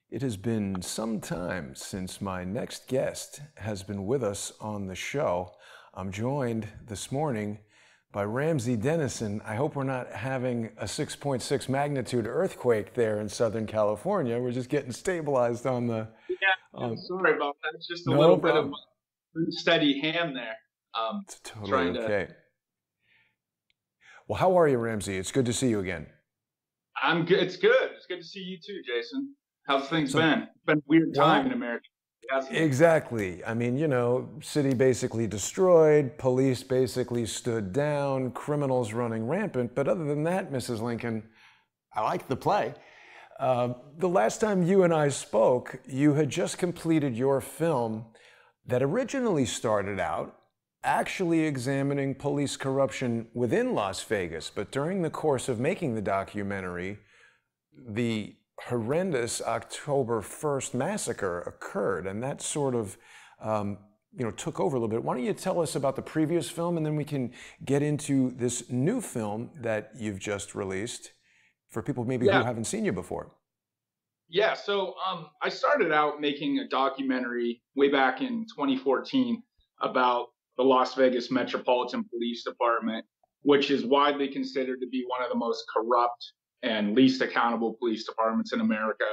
It has been some time since my next guest has been with us on the show. I'm joined this morning by Ramsey Dennison. I hope we're not having a 6.6 magnitude earthquake there in Southern California. We're just getting stabilized on the... I'm sorry about that. It's just a No little bit of problem. unsteady hand there. It's totally Trying to. okay. Well, how are you, Ramsey? It's good to see you again. I'm good. It's good. It's good to see you too, Jason. How's things So, been? It's been a weird time in well, America, hasn't it? exactly. I mean, city basically destroyed, police basically stood down, criminals running rampant. But other than that, Mrs. Lincoln, I like the play. The last time you and I spoke, you had just completed your film that originally started out actually examining police corruption within Las Vegas. But during the course of making the documentary, the horrendous October 1st massacre occurred, and that sort of took over a little bit. Why don't you tell us about the previous film, and then we can get into this new film that you've just released for people maybe who Yeah, haven't seen you before. yeah. So I started out making a documentary way back in 2014 about the Las Vegas Metropolitan Police Department, which is widely considered to be one of the most corrupt and least accountable police departments in America.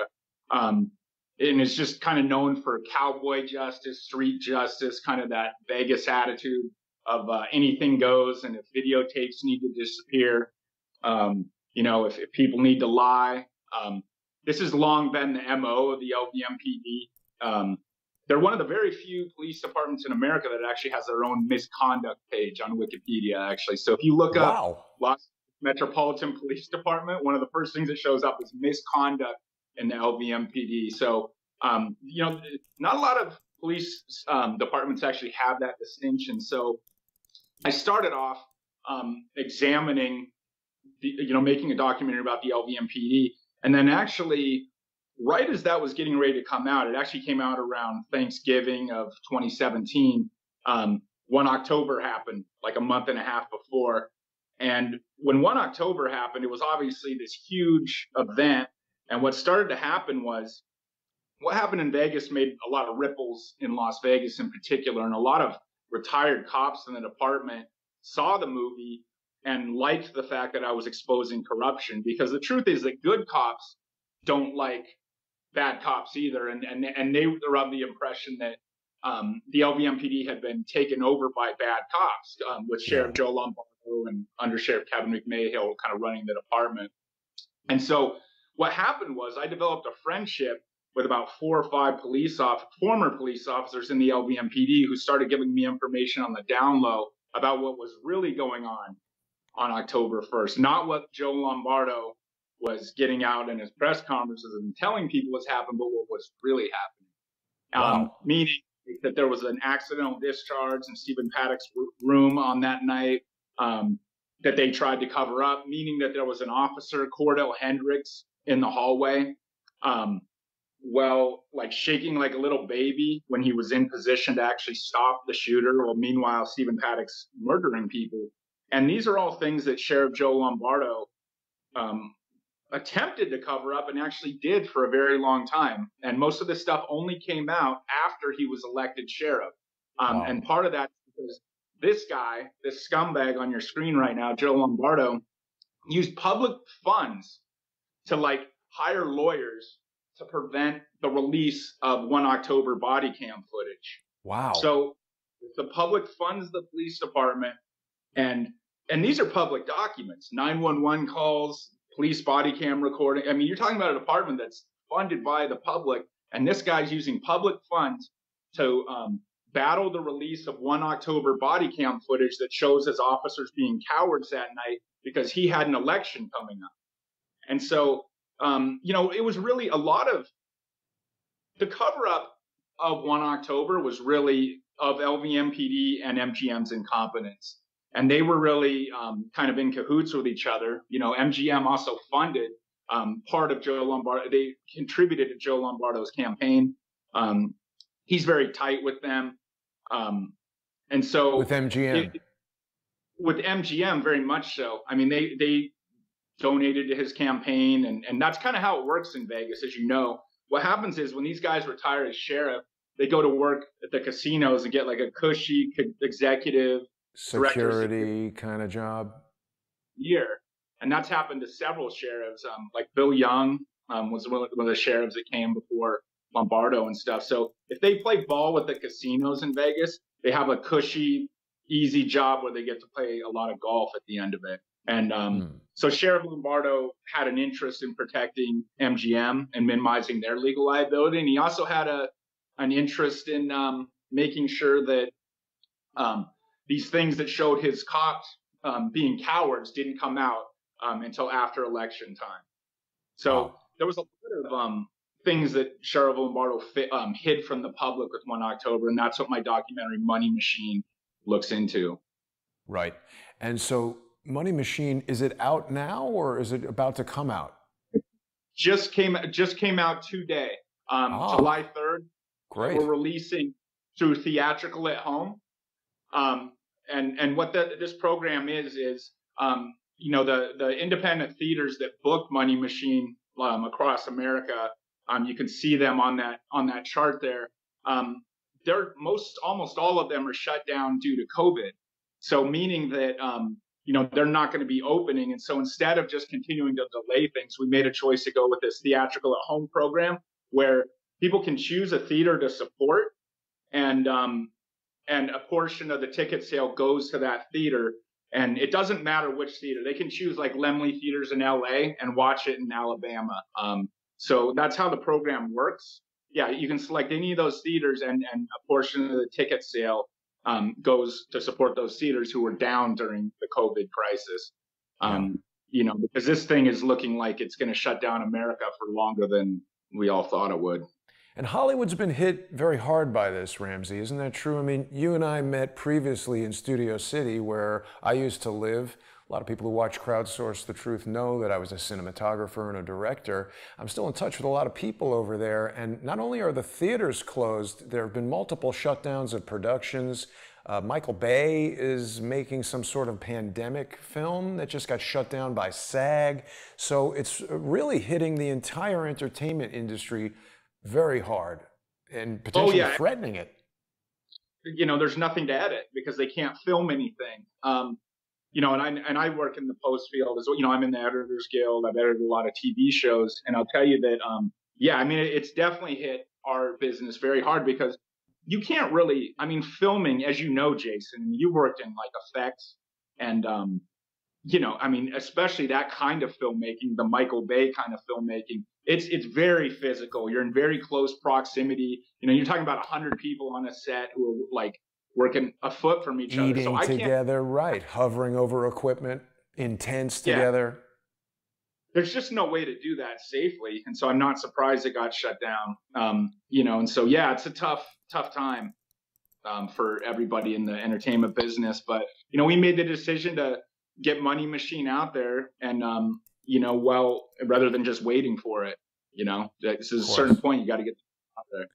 Um, and it's just kind of known for cowboy justice, street justice, kind of that Vegas attitude of anything goes, and if videotapes need to disappear, if people need to lie. This has long been the MO of the LVMPD. They're one of the very few police departments in America that actually has their own misconduct page on Wikipedia, actually. So if you look up Wow. Los Metropolitan Police Department, one of the first things that shows up is misconduct in the LVMPD. So, not a lot of police departments actually have that distinction. So I started off examining, making a documentary about the LVMPD. And then actually, right as that was getting ready to come out, it actually came out around Thanksgiving of 2017. 1 October happened like a month and a half before. And when 1 October happened, it was obviously this huge event. And what started to happen was what happened in Vegas made a lot of ripples in Las Vegas in particular. And a lot of retired cops in the department saw the movie and liked the fact that I was exposing corruption, because the truth is that good cops don't like bad cops either, and they were of the impression that the LVMPD had been taken over by bad cops, with Yeah. Sheriff Joe Lombardo and Under Sheriff Kevin McMahill kind of running the department. And so what happened was I developed a friendship with about 4 or 5 former police officers in the LVMPD who started giving me information on the down low about what was really going on October 1st, not what Joe Lombardo was getting out in his press conferences and telling people was happened, but what was really happening. Wow. Meaning that there was an accidental discharge in Stephen Paddock's room on that night, that they tried to cover up, meaning that there was an officer, Cordell Hendricks, in the hallway, like shaking like a little baby when he was in position to actually stop the shooter. Well, meanwhile, Stephen Paddock's murdering people. And these are all things that Sheriff Joe Lombardo attempted to cover up and actually did for a very long time. And most of this stuff only came out after he was elected sheriff. Wow. And part of that is because this guy, this scumbag on your screen right now, Joe Lombardo, used public funds to hire lawyers to prevent the release of 1 October body cam footage. Wow. So the public funds the police department, and these are public documents, 911 calls, police body cam recording. I mean, you're talking about a department that's funded by the public, and this guy's using public funds to battle the release of 1 October body cam footage that shows his officers being cowards that night because he had an election coming up. And so, it was really a lot of the cover up of 1 October was really of LVMPD and MGM's incompetence. And they were really kind of in cahoots with each other. MGM also funded part of Joe Lombardo. They contributed to Joe Lombardo's campaign. He's very tight with them. And so With MGM. with MGM, very much so. I mean, they donated to his campaign, and that's kind of how it works in Vegas, as you know. what happens is when these guys retire as sheriff, they go to work at the casinos and get like a cushy executive director of security Security kind of job. year. And that's happened to several sheriffs. Like Bill Young was one of the sheriffs that came before Lombardo and stuff. So if they play ball with the casinos in Vegas, they have a cushy, easy job where they get to play a lot of golf at the end of it. And so Sheriff Lombardo had an interest in protecting MGM and minimizing their legal liability. And he also had an interest in making sure that these things that showed his cops being cowards didn't come out until after election time. So there was a lot of things that Sheriff Lombardo hid from the public with 1 October, and that's what my documentary Money Machine looks into. Right. And so Money Machine, is it out now or is it about to come out? Just came out today, July 3rd. Great. We're releasing through Theatrical at Home. And what this program is the independent theaters that book Money Machine across America, you can see them on that chart there. Almost all of them are shut down due to COVID. So meaning that they're not going to be opening. And so instead of just continuing to delay things, we made a choice to go with this Theatrical at Home program where people can choose a theater to support, and a portion of the ticket sale goes to that theater. And it doesn't matter which theater. They can choose like Laemmle Theaters in LA and watch it in Alabama. So that's how the program works. Yeah, you can select any of those theaters, and a portion of the ticket sale goes to support those theaters who were down during the COVID crisis. Because this thing is looking like it's going to shut down America for longer than we all thought it would. And Hollywood's been hit very hard by this, Ramsey. Isn't that true? I mean, you and I met previously in Studio City, where I used to live. A lot of people who watch Crowdsource the Truth know that I was a cinematographer and a director. I'm still in touch with a lot of people over there. And not only are the theaters closed, there have been multiple shutdowns of productions. Michael Bay is making some sort of pandemic film that just got shut down by SAG. So it's really hitting the entire entertainment industry very hard and potentially threatening it. There's nothing to edit because they can't film anything. And I work in the post field as well. I'm in the Editors Guild. I've edited a lot of TV shows, and I'll tell you that, it's definitely hit our business very hard because you can't really, filming, as you know, Jason, you worked in like effects and, especially that kind of filmmaking, the Michael Bay kind of filmmaking. It's very physical. You're in very close proximity. You're talking about 100 people on a set who are like working a foot from each other. Eating together, right? Hovering over equipment, intense together. There's just no way to do that safely, and so I'm not surprised it got shut down. And so it's a tough time for everybody in the entertainment business. But we made the decision to get Money Machine out there, and rather than just waiting for it, this is a certain point you got to get out there.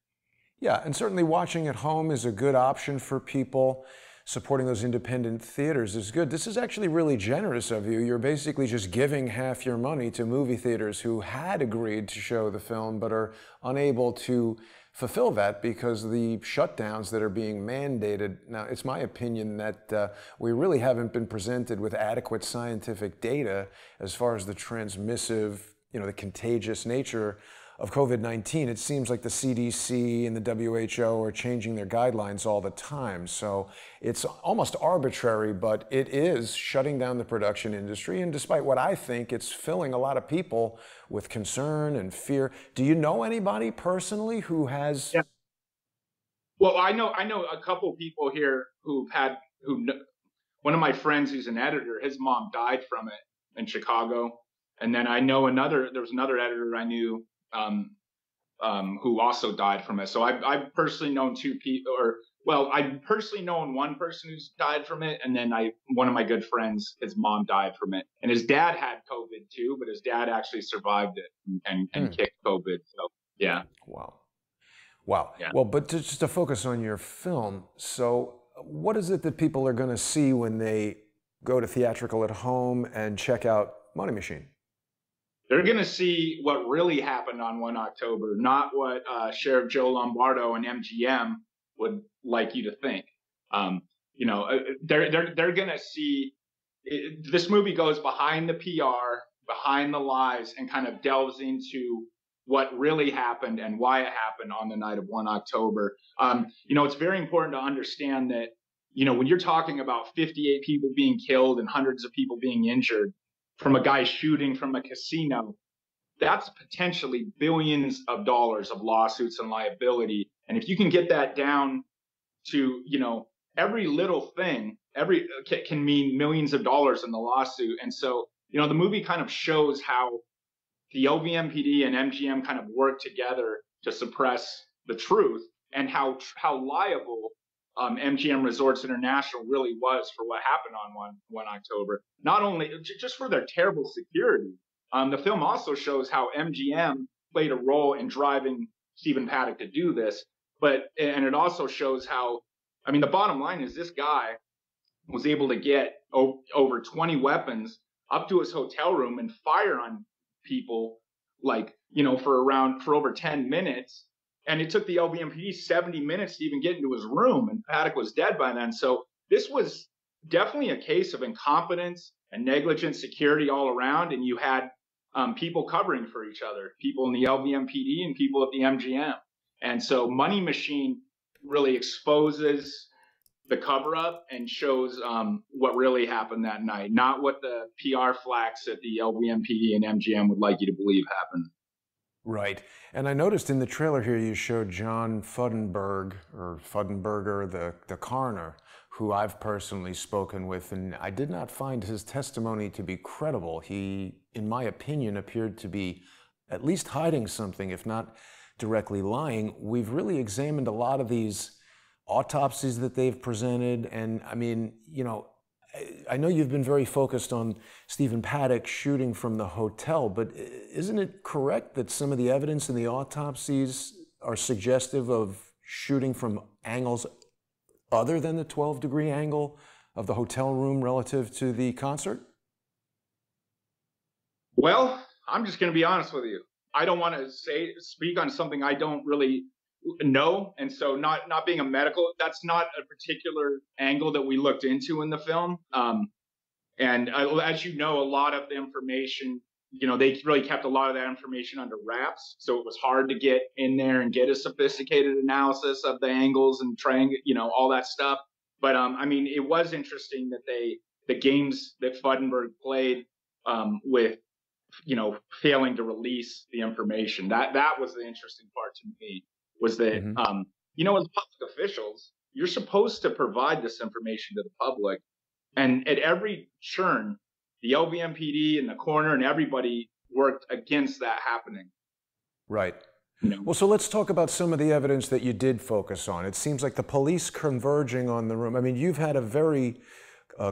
Yeah, and certainly watching at home is a good option for people. Supporting those independent theaters is good. This is actually really generous of you. You're basically just giving half your money to movie theaters who had agreed to show the film but are unable to fulfill that because of the shutdowns that are being mandated. Now, it's my opinion that we really haven't been presented with adequate scientific data as far as the transmissive, the contagious nature of COVID-19. It seems like the CDC and the WHO are changing their guidelines all the time. So it's almost arbitrary, but it is shutting down the production industry. And despite what I think, it's filling a lot of people with concern and fear. Do you know anybody personally who has? Yeah. Well, I know a couple people here one of my friends who's an editor, his mom died from it in Chicago. And then I know there was another editor I knew who also died from it. So I've personally known two people, I've personally known one person who's died from it, and then one of my good friends, his mom died from it, and his dad had COVID too, but his dad actually survived it and kicked COVID. So yeah. Wow. Yeah. Well, but just to focus on your film, so what is it that people are going to see when they go to Theatrical at Home and check out Money Machine? they're going to see what really happened on 1 October, not what Sheriff Joe Lombardo and MGM would like you to think. Um, they're going to see this movie goes behind the PR, behind the lies, and kind of delves into what really happened and why it happened on the night of 1 October. It's very important to understand that, when you're talking about 58 people being killed and hundreds of people being injured from a guy shooting from a casino, that's potentially billions of dollars of lawsuits and liability. And if you can get that down to, every little thing, can mean millions of dollars in the lawsuit. And so, the movie kind of shows how the LVMPD and MGM kind of work together to suppress the truth, and how liable MGM Resorts International really was for what happened on 1 October. Not only just for their terrible security, the film also shows how MGM played a role in driving Stephen Paddock to do this, and it also shows how, the bottom line is this guy was able to get over 20 weapons up to his hotel room and fire on people for over 10 minutes. And it took the LVMPD 70 minutes to even get into his room, and Paddock was dead by then. So this was definitely a case of incompetence and negligent security all around. And you had people covering for each other, people in the LVMPD and people at the MGM. And so Money Machine really exposes the cover up and shows what really happened that night, not what the PR flacks at the LVMPD and MGM would like you to believe happened. Right. And I noticed in the trailer here you showed John Fudenberger, the coroner, who I've personally spoken with, and I did not find his testimony to be credible. He, in my opinion, appeared to be at least hiding something, if not directly lying. We've really examined a lot of these autopsies that they've presented, and I know you've been very focused on Stephen Paddock shooting from the hotel, but isn't it correct that some of the evidence in the autopsies are suggestive of shooting from angles other than the 12-degree angle of the hotel room relative to the concert? Well, I'm just going to be honest with you. I don't want to speak on something I don't really know, and so not being a medical, that's not a particular angle that we looked into in the film. And as you know, a lot of the information, they really kept a lot of that information under wraps, so it was hard to get in there and get a sophisticated analysis of the angles and triangle, all that stuff. But it was interesting that the games that Fudenberg played with, failing to release the information. That was the interesting part to me. Was that, as public officials, you're supposed to provide this information to the public. And at every turn, the LVMPD and the coroner and everybody worked against that happening. Right. Well, so let's talk about some of the evidence that you did focus on. It seems like the police converging on the room. You've had a very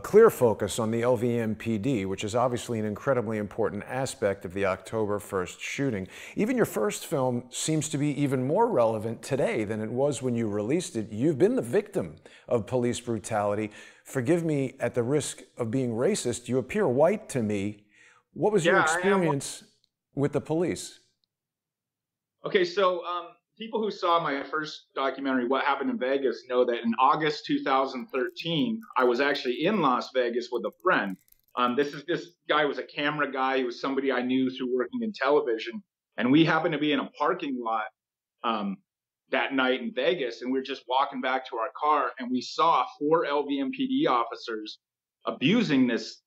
clear focus on the LVMPD, which is obviously an incredibly important aspect of the October 1st shooting. Even your first film seems to be even more relevant today than it was when you released it. You've been the victim of police brutality. Forgive me, at the risk of being racist, you appear white to me. What was your experience with the police? Okay, so people who saw my first documentary, What Happened in Vegas, know that in August 2013, I was actually in Las Vegas with a friend. This guy was a camera guy. He was somebody I knew through working in television. And we happened to be in a parking lot that night in Vegas. And we were just walking back to our car, and we saw 4 LVMPD officers abusing this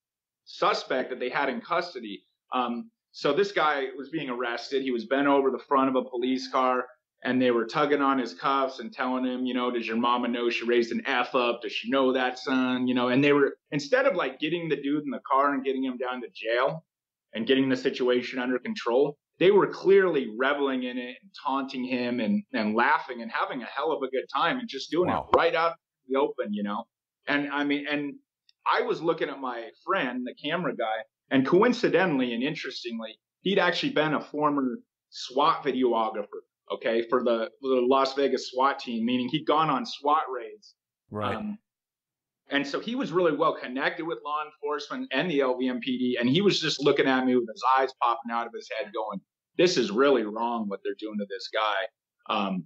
suspect that they had in custody. So this guy was being arrested. He was bent over the front of a police car, and they were tugging on his cuffs and telling him, does your mama know she raised an F up? Does she know that, son? And they were, instead of getting the dude in the car and getting him down to jail and getting the situation under control, they were clearly reveling in it and taunting him and laughing and having a hell of a good time and just doing it right out in the open, And and I was looking at my friend, the camera guy, and coincidentally and interestingly, he'd actually been a former SWAT videographer, for the Las Vegas SWAT team, meaning he'd gone on SWAT raids. Right. And so he was really well connected with law enforcement and the LVMPD. And he was just looking at me with his eyes popping out of his head going, this is really wrong what they're doing to this guy.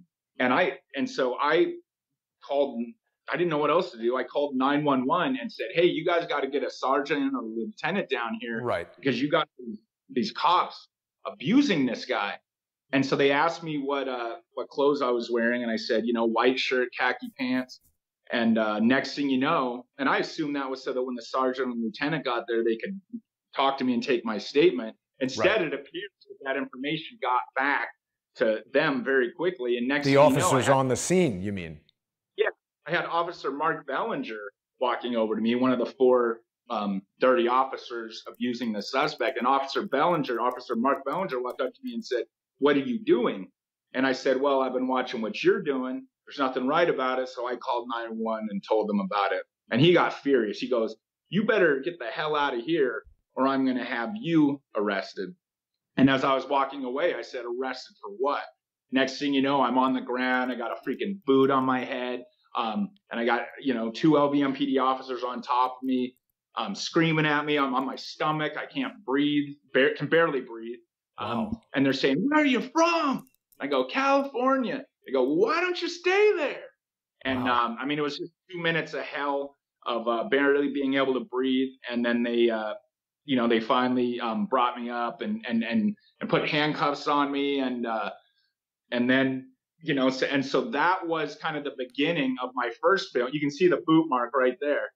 And so I called, I didn't know what else to do. I called 911 and said, hey, you guys got to get a sergeant or a lieutenant down here. Right. Because you got these cops abusing this guy. And so they asked me what clothes I was wearing. And I said, white shirt, khaki pants. And next thing you know, and I assumed that was so that when the sergeant and lieutenant got there, they could talk to me and take my statement. Instead, It appears that information got back to them very quickly. And next the officers on the scene, you mean? Yeah. I had Officer Mark Bellinger walking over to me, one of the 4 dirty officers abusing the suspect. And Officer Mark Bellinger walked up to me and said, what are you doing? And I said, well, I've been watching what you're doing. There's nothing right about it. So I called 911 and told them about it. And he got furious. He goes, you better get the hell out of here or I'm going to have you arrested. And as I was walking away, I said, arrested for what? Next thing you know, I'm on the ground. I got a freaking boot on my head. And I got, 2 LVMPD officers on top of me, screaming at me. I'm on my stomach. I can't breathe, can barely breathe. Wow. And they're saying, where are you from? I go, California. They go, why don't you stay there? And wow. it was just 2 minutes of hell of barely being able to breathe. And then they, they finally brought me up and put handcuffs on me. And then, so that was kind of the beginning of my first film. You can see the boot mark right there,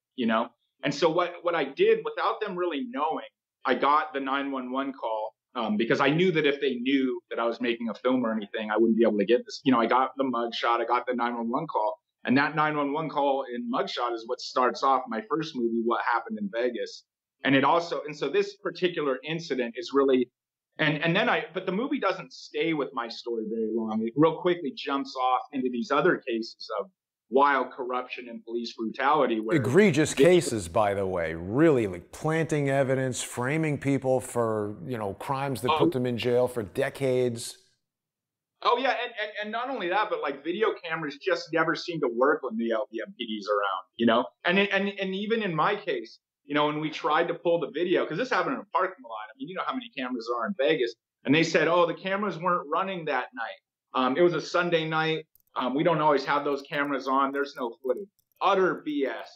And so what I did without them really knowing, I got the 911 call. Because I knew that if they knew that I was making a film or anything, I wouldn't be able to get this. I got the mugshot, I got the 911 call, and that 911 call in mugshot is what starts off my first movie, What Happened in Vegas. And so this particular incident is really, but the movie doesn't stay with my story very long. It real quickly jumps off into these other cases of wild corruption and police brutality. Egregious cases, by the way, really, like planting evidence, framing people for, crimes that put them in jail for decades. Oh yeah, and not only that, but like video cameras just never seem to work when the LVMPD's around, and even in my case, when we tried to pull the video, because this happened in a parking lot. You know how many cameras there are in Vegas, and they said, oh, the cameras weren't running that night. It was a Sunday night. We don't always have those cameras on. There's no footage. Utter BS.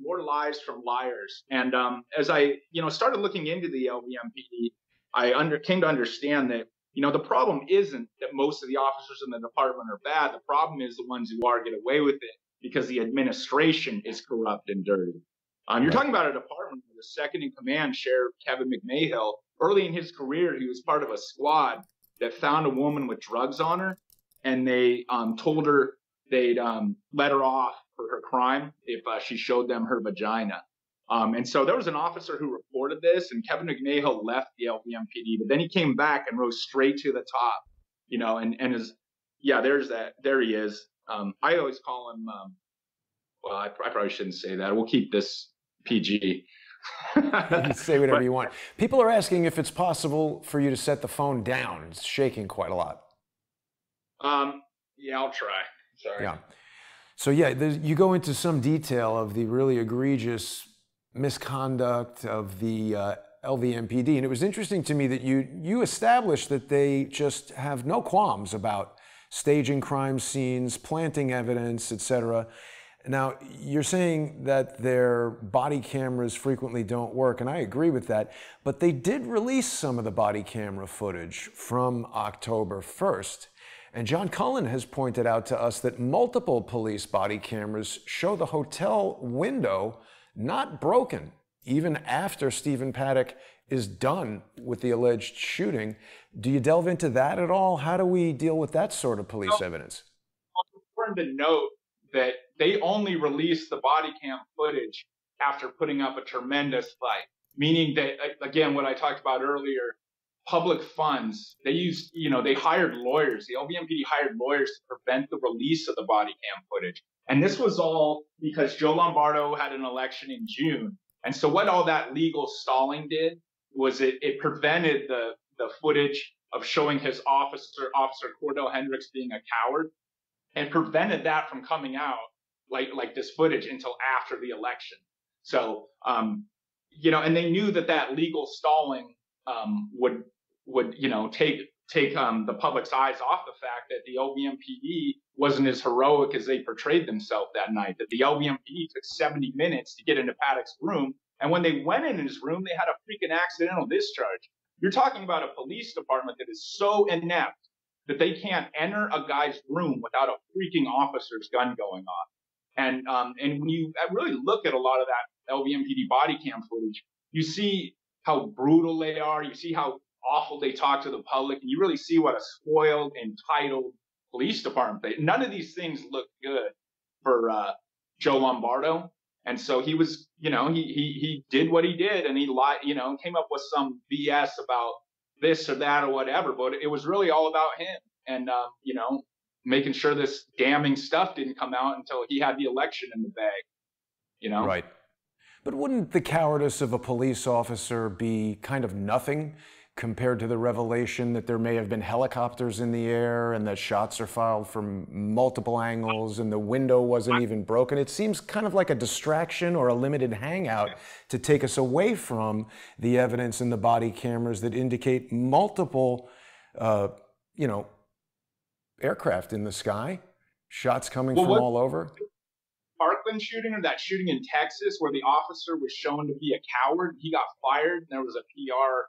More lies from liars. And as I, started looking into the LVMPD, I came to understand that, the problem isn't that most of the officers in the department are bad. The problem is the ones who are get away with it because the administration is corrupt and dirty. You're talking about a department where the second in command, Sheriff Kevin McMahill, early in his career, he was part of a squad that found a woman with drugs on her. And they told her they'd let her off for her crime if she showed them her vagina. And so there was an officer who reported this, and Kevin McMahill left the LVMPD, but then he came back and rose straight to the top, there he is. I always call him, I probably shouldn't say that. We'll keep this PG. You can say whatever you want. People are asking if it's possible for you to set the phone down. It's shaking quite a lot. Yeah, I'll try. Sorry. Yeah. So you go into some detail of the really egregious misconduct of the LVMPD, and it was interesting to me that you established that they just have no qualms about staging crime scenes, planting evidence, etc. Now, you're saying that their body cameras frequently don't work, and I agree with that, but they did release some of the body camera footage from October 1st. And John Cullen has pointed out to us that multiple police body cameras show the hotel window not broken, even after Stephen Paddock is done with the alleged shooting. Do you delve into that at all? How do we deal with that sort of police evidence? It's important to note that they only released the body cam footage after putting up a tremendous fight, meaning that, again, what I talked about earlier, public funds, they hired lawyers. The LVMPD hired lawyers to prevent the release of the body cam footage. And this was all because Joe Lombardo had an election in June. And so what all that legal stalling did was it prevented the footage of showing his Officer Cordell Hendricks being a coward, and prevented that from coming out like this footage until after the election. So you know, and they knew that that legal stalling would you know take the public's eyes off the fact that the LVMPD wasn't as heroic as they portrayed themselves that night. That the LVMPD took 70 minutes to get into Paddock's room, and when they went in his room, they had a freaking accidental discharge. You're talking about a police department that is so inept that they can't enter a guy's room without a freaking officer's gun going off. And when you really look at a lot of that LVMPD body cam footage, you see how brutal they are. You see how awful they talk to the public, and you really see what a spoiled, entitled police department they. None of these things look good for Joe Lombardo, and so he was, you know, he did what he did, and he lied, you know, came up with some BS about this or that or whatever, but it was really all about him, and you know, making sure this damning stuff didn't come out until he had the election in the bag, you know? Right. But wouldn't the cowardice of a police officer be kind of nothing compared to the revelation that there may have been helicopters in the air and that shots are fired from multiple angles and the window wasn't even broken? It seems kind of like a distraction or a limited hangout to take us away from the evidence in the body cameras that indicate multiple, you know, aircraft in the sky, shots coming from all over. Parkland shooting, or that shooting in Texas where the officer was shown to be a coward, he got fired and there was a PR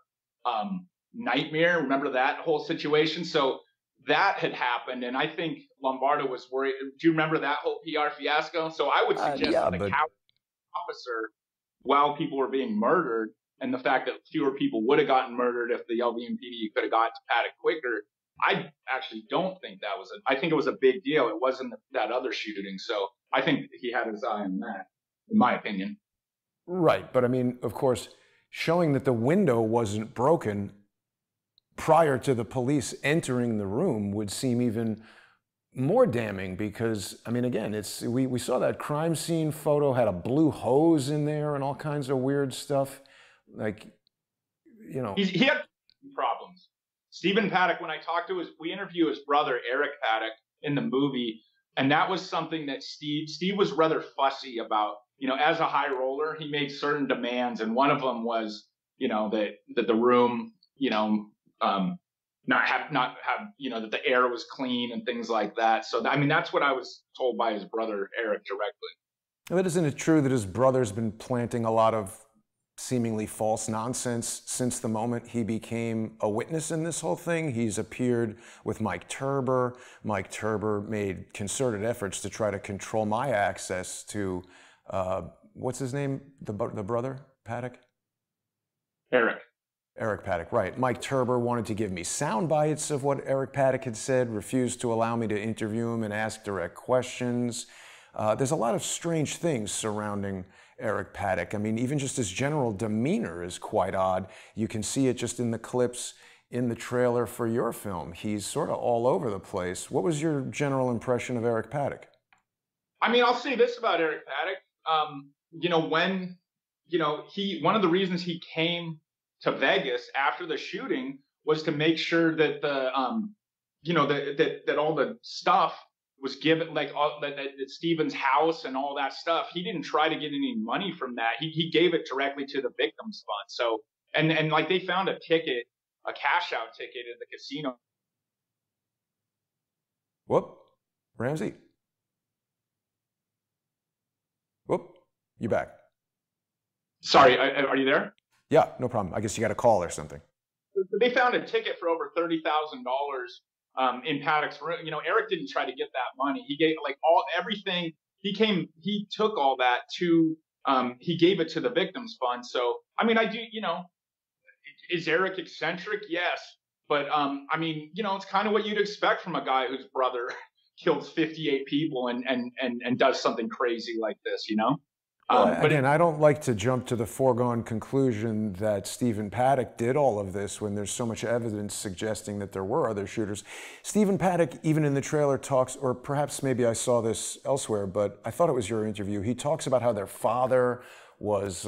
nightmare. Remember that whole situation? So that had happened, and I think Lombardo was worried. Do you remember that whole PR fiasco? So I would suggest that the coward officer, while people were being murdered, and the fact that fewer people would have gotten murdered if the LVMPD could have got to Paddock quicker, I actually don't think that was I think it was a big deal. It wasn't that other shooting. So I think he had his eye on that, in my opinion. Right. But I mean, of course, showing that the window wasn't broken prior to the police entering the room would seem even more damning because, I mean, again, it's we saw that crime scene photo had a blue hose in there and all kinds of weird stuff. Like, you know. He had problems. Stephen Paddock, when I talked to we interview his brother, Eric Paddock, in the movie, and that was something that Steve was rather fussy about. You know, as a high roller, he made certain demands, and one of them was, you know, that the room, you know, not have, you know, that the air was clean and things like that. So, I mean, that's what I was told by his brother, Eric, directly. But isn't it true that his brother's been planting a lot of seemingly false nonsense since the moment he became a witness in this whole thing? He's appeared with Mike Turber. Mike Turber made concerted efforts to try to control my access to, what's his name? The brother, Paddock? Eric Paddock, right. Mike Turber wanted to give me sound bites of what Eric Paddock had said, refused to allow me to interview him and ask direct questions. There's a lot of strange things surrounding Eric Paddock. I mean, even just his general demeanor is quite odd. You can see it just in the clips in the trailer for your film. He's sort of all over the place. What was your general impression of Eric Paddock? I mean, I'll say this about Eric Paddock. You know, when, you know, one of the reasons he came to Vegas after the shooting was to make sure that the, you know, that all the stuff was given, like that Stephen's house and all that stuff. He didn't try to get any money from that. He gave it directly to the victims fund. So, and like they found a ticket, a cash out ticket at the casino. Whoop, Ramsey. Whoop, you back. Sorry, are you there? Yeah, no problem. I guess you got a call or something. They found a ticket for over $30,000 in Paddock's room. You know, Eric didn't try to get that money. He gave everything. He took all that to, he gave it to the victims fund. So, I mean, you know, is Eric eccentric? Yes. But, I mean, you know, it's kind of what you'd expect from a guy whose brother kills 58 people and does something crazy like this, you know? But again, I don't like to jump to the foregone conclusion that Stephen Paddock did all of this when there's so much evidence suggesting that there were other shooters. Stephen Paddock, even in the trailer, talks, or perhaps maybe I saw this elsewhere, but I thought it was your interview. He talks about how their father was,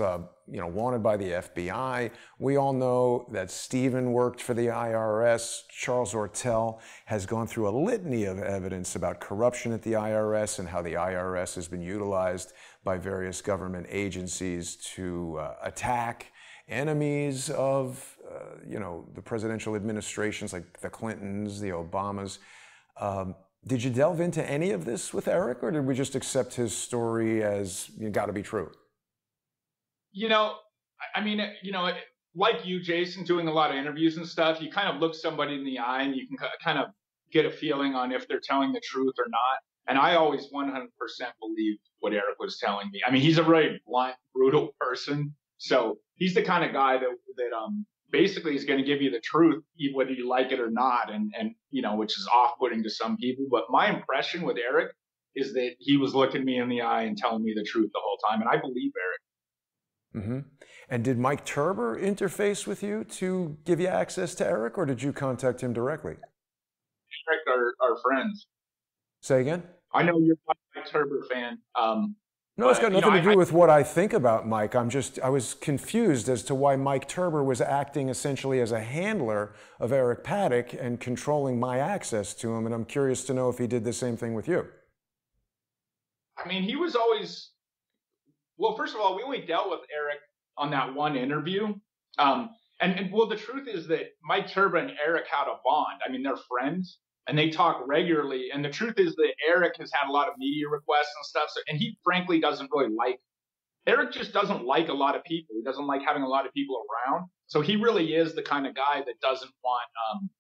wanted by the FBI. We all know that Stephen worked for the IRS. Charles Ortel has gone through a litany of evidence about corruption at the IRS and how the IRS has been utilized by various government agencies to attack enemies of, the presidential administrations like the Clintons, the Obamas. Did you delve into any of this with Eric, or did we just accept his story as got to be true? Like you, Jason, doing a lot of interviews and stuff, you kind of look somebody in the eye and you can kind of get a feeling on if they're telling the truth or not. And I always 100% believed what Eric was telling me. I mean, he's a really blunt, brutal person. So he's the kind of guy that basically is going to give you the truth, whether you like it or not, and which is off-putting to some people. But my impression with Eric is that he was looking me in the eye and telling me the truth the whole time, and I believe Eric. Mm-hmm. And did Mike Turber interface with you to give you access to Eric, or did you contact him directly? Eric are friends. Say again? I know you're a Mike Turber fan. No, it's got nothing to do with what I think about Mike. I was confused as to why Mike Turber was acting essentially as a handler of Eric Paddock and controlling my access to him, and I'm curious to know if he did the same thing with you. I mean, he was always, well, first of all, we only dealt with Eric on that one interview. Well, the truth is that Mike Turber and Eric had a bond. I mean, they're friends. And they talk regularly. And the truth is that Eric has had a lot of media requests and stuff. And he frankly doesn't really Eric just doesn't like a lot of people. He doesn't like having a lot of people around. So he really is the kind of guy that doesn't want,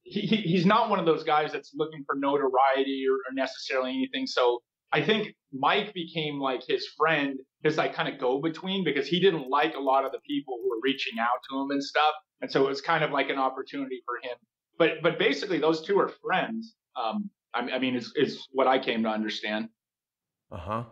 he's not one of those guys that's looking for notoriety or necessarily anything. So I think Mike became like his friend, his like kind of go-between, because he didn't like a lot of the people who were reaching out to him and stuff. And so it was kind of like an opportunity for him. But basically, those two are friends. It's what I came to understand. Uh-huh.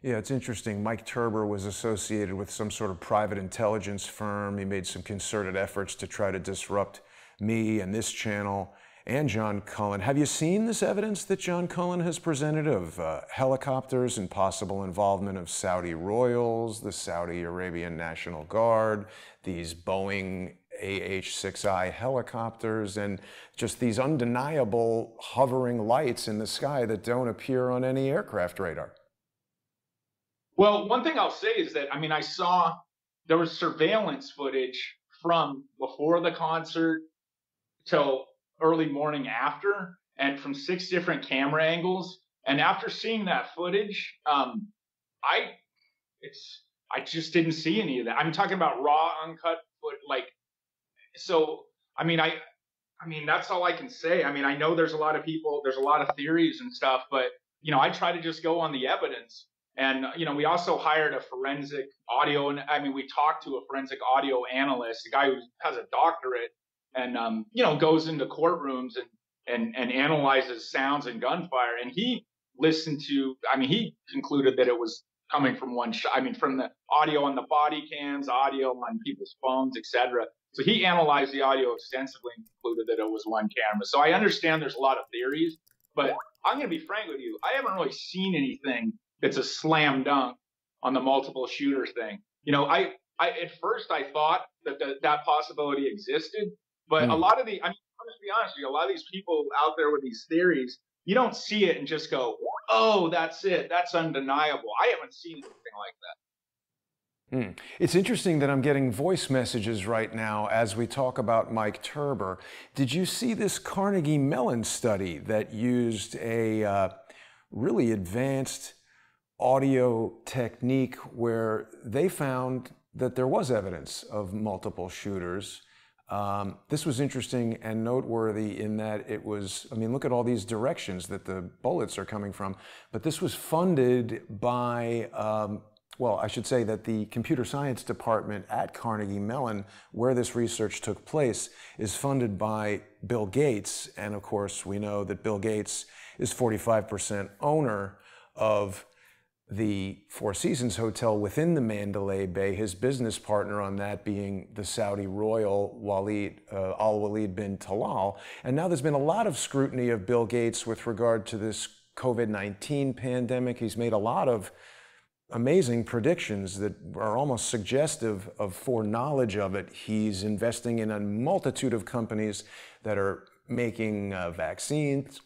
Yeah, it's interesting. Mike Turber was associated with some sort of private intelligence firm. He made some concerted efforts to try to disrupt me and this channel and John Cullen. Have you seen this evidence that John Cullen has presented of helicopters and possible involvement of Saudi royals, the Saudi Arabian National Guard, these Boeing AH-6I helicopters, and just these undeniable hovering lights in the sky that don't appear on any aircraft radar? Well, one thing I'll say is that, I saw there was surveillance footage from before the concert till early morning after, and from 6 different camera angles. And after seeing that footage, I just didn't see any of that. I'm talking about raw, uncut foot, so, that's all I can say. I know there's a lot of people, there's a lot of theories and stuff, but, I try to just go on the evidence. And, we also hired a forensic audio, and we talked to a forensic audio analyst, a guy who has a doctorate and, goes into courtrooms and analyzes sounds and gunfire. And he listened to, he concluded that it was coming from one shot. From the audio on the body cams, audio on people's phones, etc. So he analyzed the audio extensively and concluded that it was one camera. So I understand there's a lot of theories, but I'm going to be frank with you. I haven't really seen anything that's a slam dunk on the multiple shooter thing. I at first I thought that possibility existed, but a lot of the, I'm just be honest with you, a lot of these people out there with these theories, you don't see it and just go, oh, that's it. That's undeniable. I haven't seen anything like that. It's interesting that I'm getting voice messages right now as we talk about Mike Turber. Did you see this Carnegie Mellon study that used a really advanced audio technique where they found that there was evidence of multiple shooters? This was interesting and noteworthy in that it was, look at all these directions that the bullets are coming from, but this was funded by, I should say that the computer science department at Carnegie Mellon, where this research took place, is funded by Bill Gates. And of course, we know that Bill Gates is 45% owner of the Four Seasons Hotel within the Mandalay Bay, his business partner on that being the Saudi royal Al Walid bin Talal. And now there's been a lot of scrutiny of Bill Gates with regard to this COVID-19 pandemic. He's made a lot of amazing predictions that are almost suggestive of foreknowledge of it. He's investing in a multitude of companies that are making vaccines,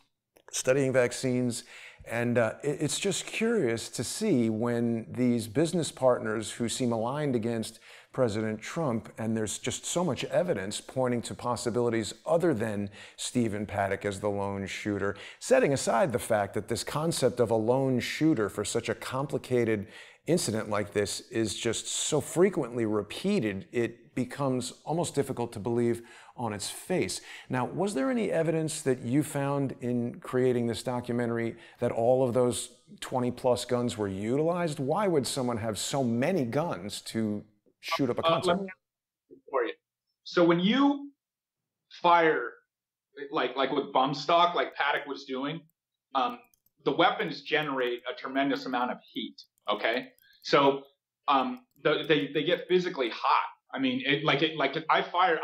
studying vaccines. And it's just curious to see when these business partners who seem aligned against President Trump, and there's just so much evidence pointing to possibilities other than Stephen Paddock as the lone shooter, setting aside the fact that this concept of a lone shooter for such a complicated incident like this is just so frequently repeated, it becomes almost difficult to believe on its face. Now, was there any evidence that you found in creating this documentary that all of those 20 plus guns were utilized? Why would someone have so many guns to shoot up a concert? Let me answer for you. So when you fire, like with bump stock, like Paddock was doing, the weapons generate a tremendous amount of heat. Okay, so they get physically hot. I mean, I fired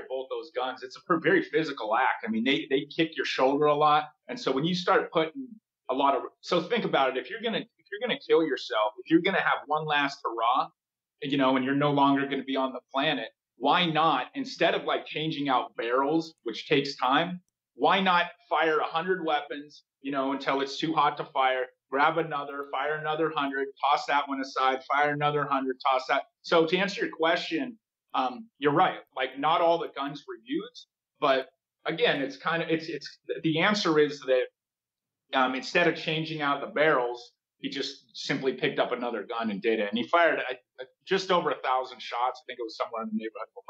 both those guns. It's a very physical act. I mean, they kick your shoulder a lot, and so when you start putting a lot of, so think about it. If you're gonna kill yourself, if you're gonna have one last hurrah, and you're no longer going to be on the planet, why not, instead of like changing out barrels, which takes time, why not fire 100 weapons, until it's too hot to fire, grab another, fire another 100, toss that one aside, fire another 100, toss that. So to answer your question, you're right. Like not all the guns were used, but again, it's the answer is that instead of changing out the barrels, he just simply picked up another gun and did it. And he fired just over 1,000 shots. I think it was somewhere in the neighborhood of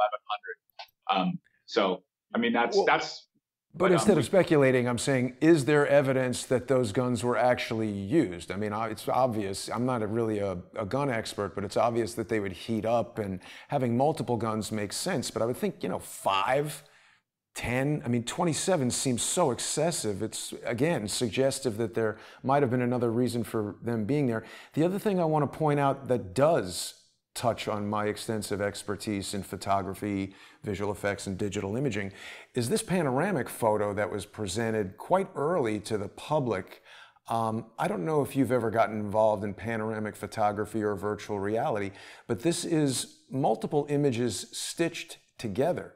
1,100. So, I mean, that's. But instead of speculating, I'm saying, is there evidence that those guns were actually used? I mean, it's obvious. I'm not really a gun expert, but it's obvious that they would heat up, and having multiple guns makes sense. But I would think, 5, 10, I mean, 27 seems so excessive. It's, again, suggestive that there might have been another reason for them being there. The other thing I want to point out that does touch on my extensive expertise in photography, visual effects, and digital imaging is this panoramic photo that was presented quite early to the public. I don't know if you've ever gotten involved in panoramic photography or virtual reality, but this is multiple images stitched together.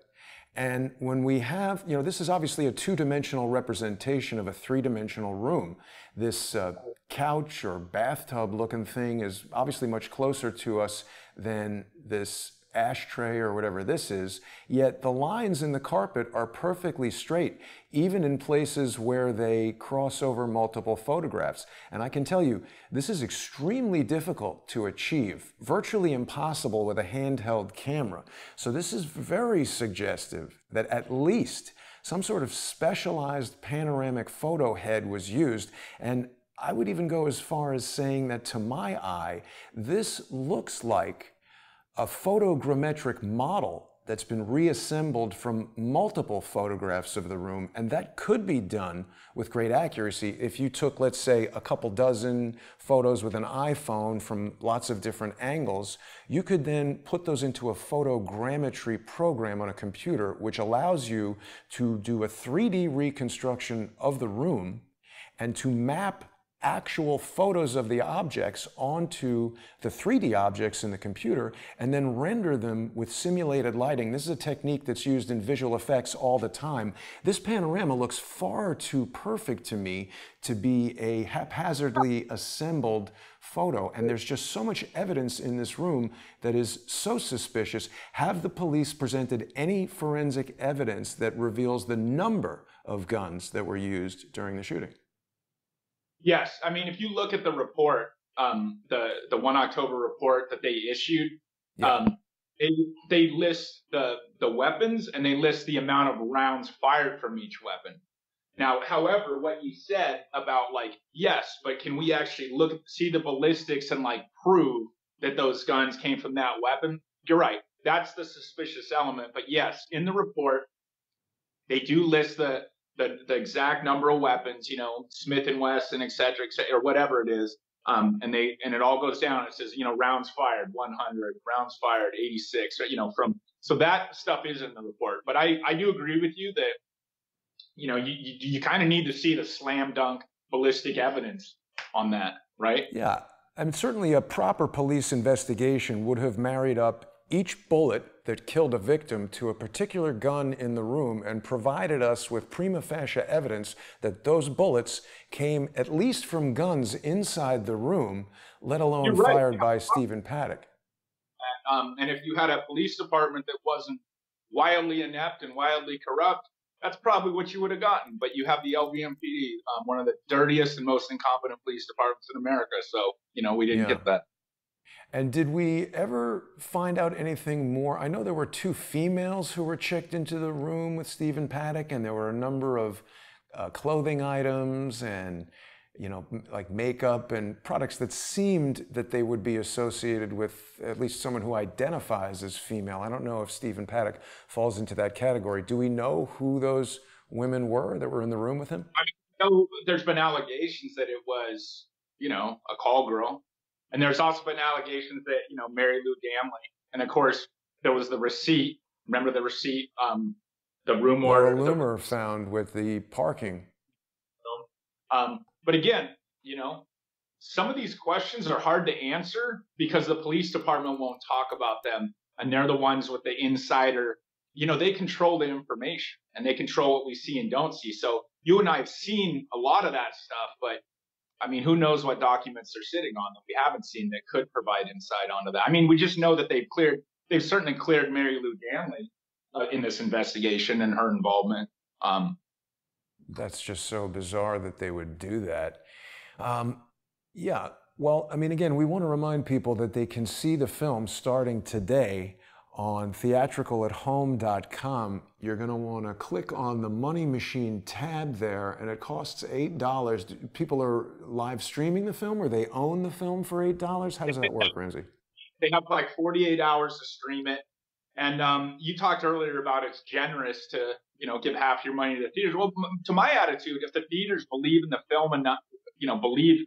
And when we have, this is obviously a two-dimensional representation of a three-dimensional room. This couch or bathtub looking thing is obviously much closer to us than this ashtray or whatever this is, yet the lines in the carpet are perfectly straight, even in places where they cross over multiple photographs. And I can tell you, this is extremely difficult to achieve, virtually impossible with a handheld camera. So this is very suggestive that at least some sort of specialized panoramic photo head was used. And I would even go as far as saying that to my eye, this looks like a photogrammetric model that's been reassembled from multiple photographs of the room, and that could be done with great accuracy if you took, let's say, a couple dozen photos with an iPhone from lots of different angles. You could then put those into a photogrammetry program on a computer, which allows you to do a 3D reconstruction of the room and to map actual photos of the objects onto the 3D objects in the computer and then render them with simulated lighting. This is a technique that's used in visual effects all the time. This panorama looks far too perfect to me to be a haphazardly assembled photo, and there's just so much evidence in this room that is so suspicious. Have the police presented any forensic evidence that reveals the number of guns that were used during the shooting? Yes, I mean, if you look at the report, the 1 October report that they issued, Yeah. They list the weapons and they list the amount of rounds fired from each weapon. Now, however, what you said about yes, but can we actually see the ballistics and prove that those guns came from that weapon? You're right. That's the suspicious element. But yes, in the report, they do list the exact number of weapons, Smith and Wesson, et cetera, or whatever it is. And it all goes down. It says, rounds fired 100, rounds fired 86, so that stuff is in the report. But I do agree with you that, you kind of need to see the slam dunk ballistic evidence on that, right? Yeah. And certainly a proper police investigation would have married up each bullet that killed a victim to a particular gun in the room and provided us with prima facie evidence that those bullets came at least from guns inside the room, let alone fired by Stephen Paddock. And if you had a police department that wasn't wildly inept and wildly corrupt, that's probably what you would have gotten. But you have the LVMPD, one of the dirtiest and most incompetent police departments in America. So, we didn't get that. And did we ever find out anything more? I know there were 2 females who were checked into the room with Stephen Paddock, and there were a number of clothing items and, like makeup and products that seemed that they would be associated with at least someone who identifies as female. I don't know if Stephen Paddock falls into that category. Do we know who those women were that were in the room with him? I know there's been allegations that it was, a call girl. And there's also been allegations that, Mary Lou Gamley. And of course, there was the receipt. Remember the receipt? The room order. The rumor found with the parking. But again, some of these questions are hard to answer because the police department won't talk about them. And they're the ones with the insider. They control the information and they control what we see and don't see. So you and I have seen a lot of that stuff, but I mean, who knows what documents they're sitting on that we haven't seen that could provide insight onto that. I mean, we just know that they've certainly cleared Mary Lou Gamley in this investigation and her involvement. That's just so bizarre that they would do that. Yeah, well, I mean, again, we want to remind people that they can see the film starting today on theatricalathome.com. You're going to want to click on the Money Machine tab there, and it costs $8. People are live streaming the film, or they own the film for $8? How does that work, Ramsey? They have like 48 hours to stream it. And you talked earlier about it's generous to, give half your money to the theaters. Well, to my attitude, if the theaters believe in the film and not, if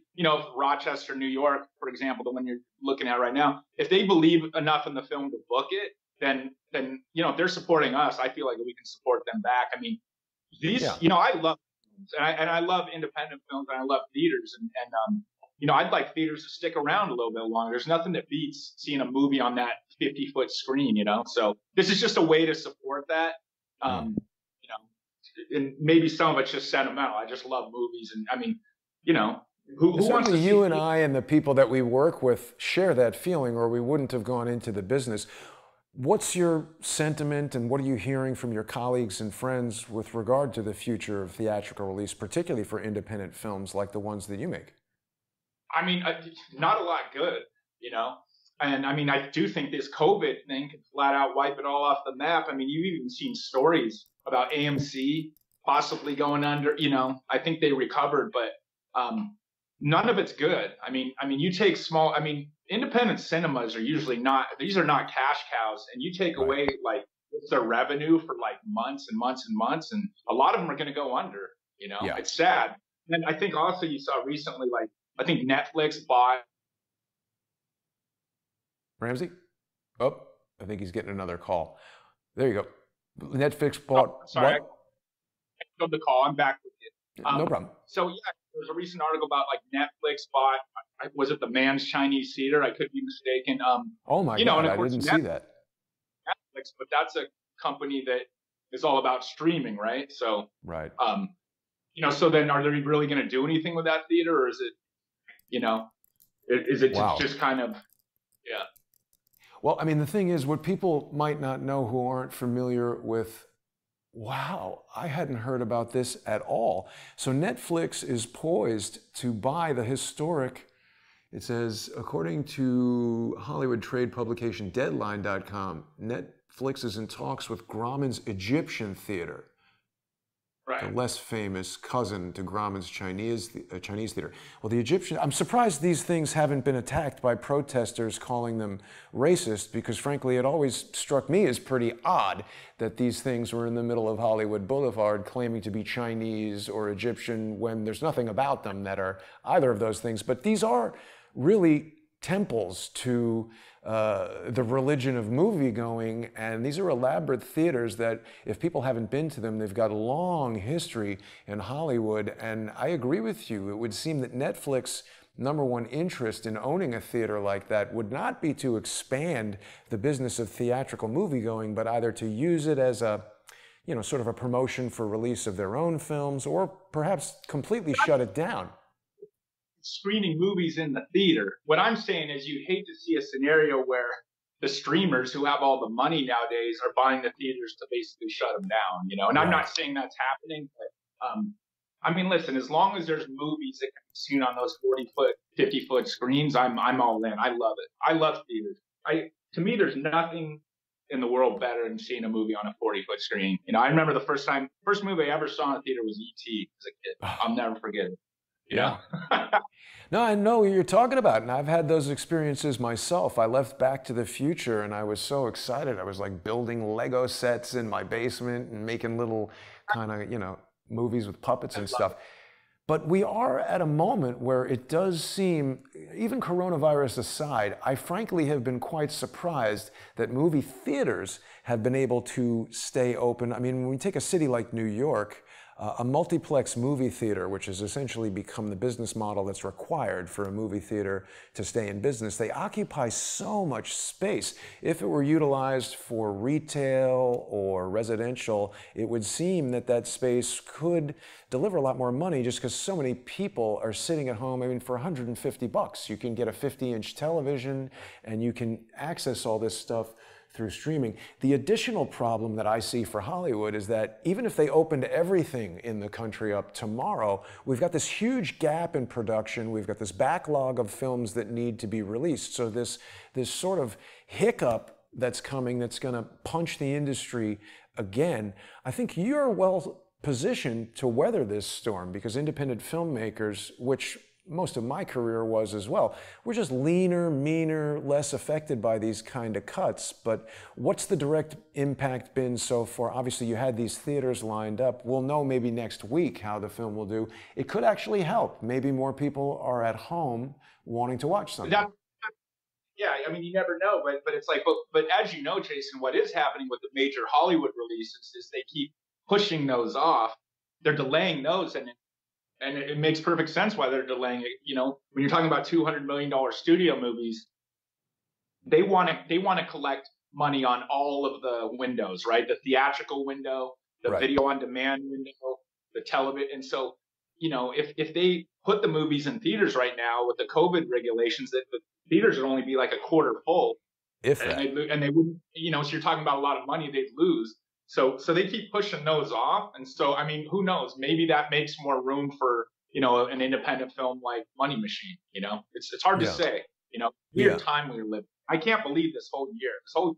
Rochester, New York, for example, the one you're looking at right now, if they believe enough in the film to book it, then if they're supporting us, I feel like we can support them back. I mean, I love films, and I love independent films, and I love theaters, and I'd like theaters to stick around a little bit longer. There's nothing that beats seeing a movie on that 50-foot screen, So this is just a way to support that. And maybe some of it's just sentimental. I just love movies, and I mean, who wants to see you and I and the people that we work with share that feeling, or we wouldn't have gone into the business. What's your sentiment, and what are you hearing from your colleagues and friends with regard to the future of theatrical release, particularly for independent films like the ones that you make? I mean, not a lot good, And I mean, I do think this COVID thing could flat out wipe it all off the map. I mean, you've even seen stories about AMC possibly going under. I think they recovered, but none of it's good. I mean, you take independent cinemas are usually not. These are not cash cows, and you take away like their revenue for like months and months and months, and a lot of them are going to go under. It's sad. And I think also you saw recently, like I think Netflix bought. Ramsey? Oh, I think he's getting another call. There you go. Netflix bought. Oh, sorry, what? I killed the call. I'm back with you. No problem. So yeah, there was a recent article about like Netflix bought. Was it the Man's Chinese Theater? I could be mistaken. Oh my God, I didn't see that. Netflix, but that's a company that is all about streaming, right? So right. So then are they really going to do anything with that theater, or is it, is it just kind of, yeah. Well, I mean, the thing is, what people might not know who aren't familiar with, wow, I hadn't heard about this at all. So Netflix is poised to buy the historic, it says, according to Hollywood trade publication Deadline.com, Netflix is in talks with Grauman's Egyptian Theater, the less famous cousin to Grauman's Chinese theater. Well, the Egyptian, I'm surprised these things haven't been attacked by protesters calling them racist, because frankly, it always struck me as pretty odd that these things were in the middle of Hollywood Boulevard claiming to be Chinese or Egyptian when there's nothing about them that are either of those things. But these are really temples to the religion of movie-going, and these are elaborate theaters that, if people haven't been to them, they've got a long history in Hollywood. And I agree with you. It would seem that Netflix number one interest in owning a theater like that would not be to expand the business of theatrical moviegoing, but either to use it as a, you know, sort of a promotion for release of their own films, or perhaps completely shut it down. Screening movies in the theater. What I'm saying is you hate to see a scenario where the streamers who have all the money nowadays are buying the theaters to basically shut them down, you know. And I'm not saying that's happening, but I mean, listen, as long as there's movies that can be seen on those 40-foot, 50-foot screens, I'm all in. I love it. I love theaters. To me, there's nothing in the world better than seeing a movie on a 40-foot screen. You know, I remember the first movie I ever saw in a theater was E.T. as a kid. I'll never forget it. Yeah. No, I know what you're talking about, and I've had those experiences myself. I left Back to the Future, and I was so excited. I was like building Lego sets in my basement and making little kind of, you know, movies with puppets and stuff. But we are at a moment where it does seem, even coronavirus aside, I frankly have been quite surprised that movie theaters have been able to stay open. I mean, when we take a city like New York, a multiplex movie theater, which has essentially become the business model that's required for a movie theater to stay in business, they occupy so much space. If it were utilized for retail or residential, it would seem that that space could deliver a lot more money just because so many people are sitting at home. I mean, for $150, you can get a 50-inch television and you can access all this stuff through streaming. The additional problem that I see for Hollywood is that even if they opened everything in the country up tomorrow, we've got this huge gap in production. We've got this backlog of films that need to be released. So this sort of hiccup that's coming that's going to punch the industry again. I think you're well positioned to weather this storm because independent filmmakers, which most of my career was as well, we're just leaner, meaner, less affected by these kind of cuts. But what's the direct impact been so far? Obviously, you had these theaters lined up. We'll know maybe next week how the film will do. It could actually help. Maybe more people are at home wanting to watch something. Yeah, I mean, you never know, but it's like, but as you know, Jason, what is happening with the major Hollywood releases is they keep pushing those off. They're delaying those, and it makes perfect sense why they're delaying it. You know, when you're talking about $200 million studio movies, they want to collect money on all of the windows, right? The theatrical window, the video on demand window, the television. And so, you know, if they put the movies in theaters right now with the COVID regulations, that the theaters would only be like a quarter full. If and that. they wouldn't, you know, so you're talking about a lot of money they'd lose. So they keep pushing those off. And so, I mean, who knows? Maybe that makes more room for, you know, an independent film like Money Machine. You know, it's hard to say, you know, weird time we live. I can't believe this whole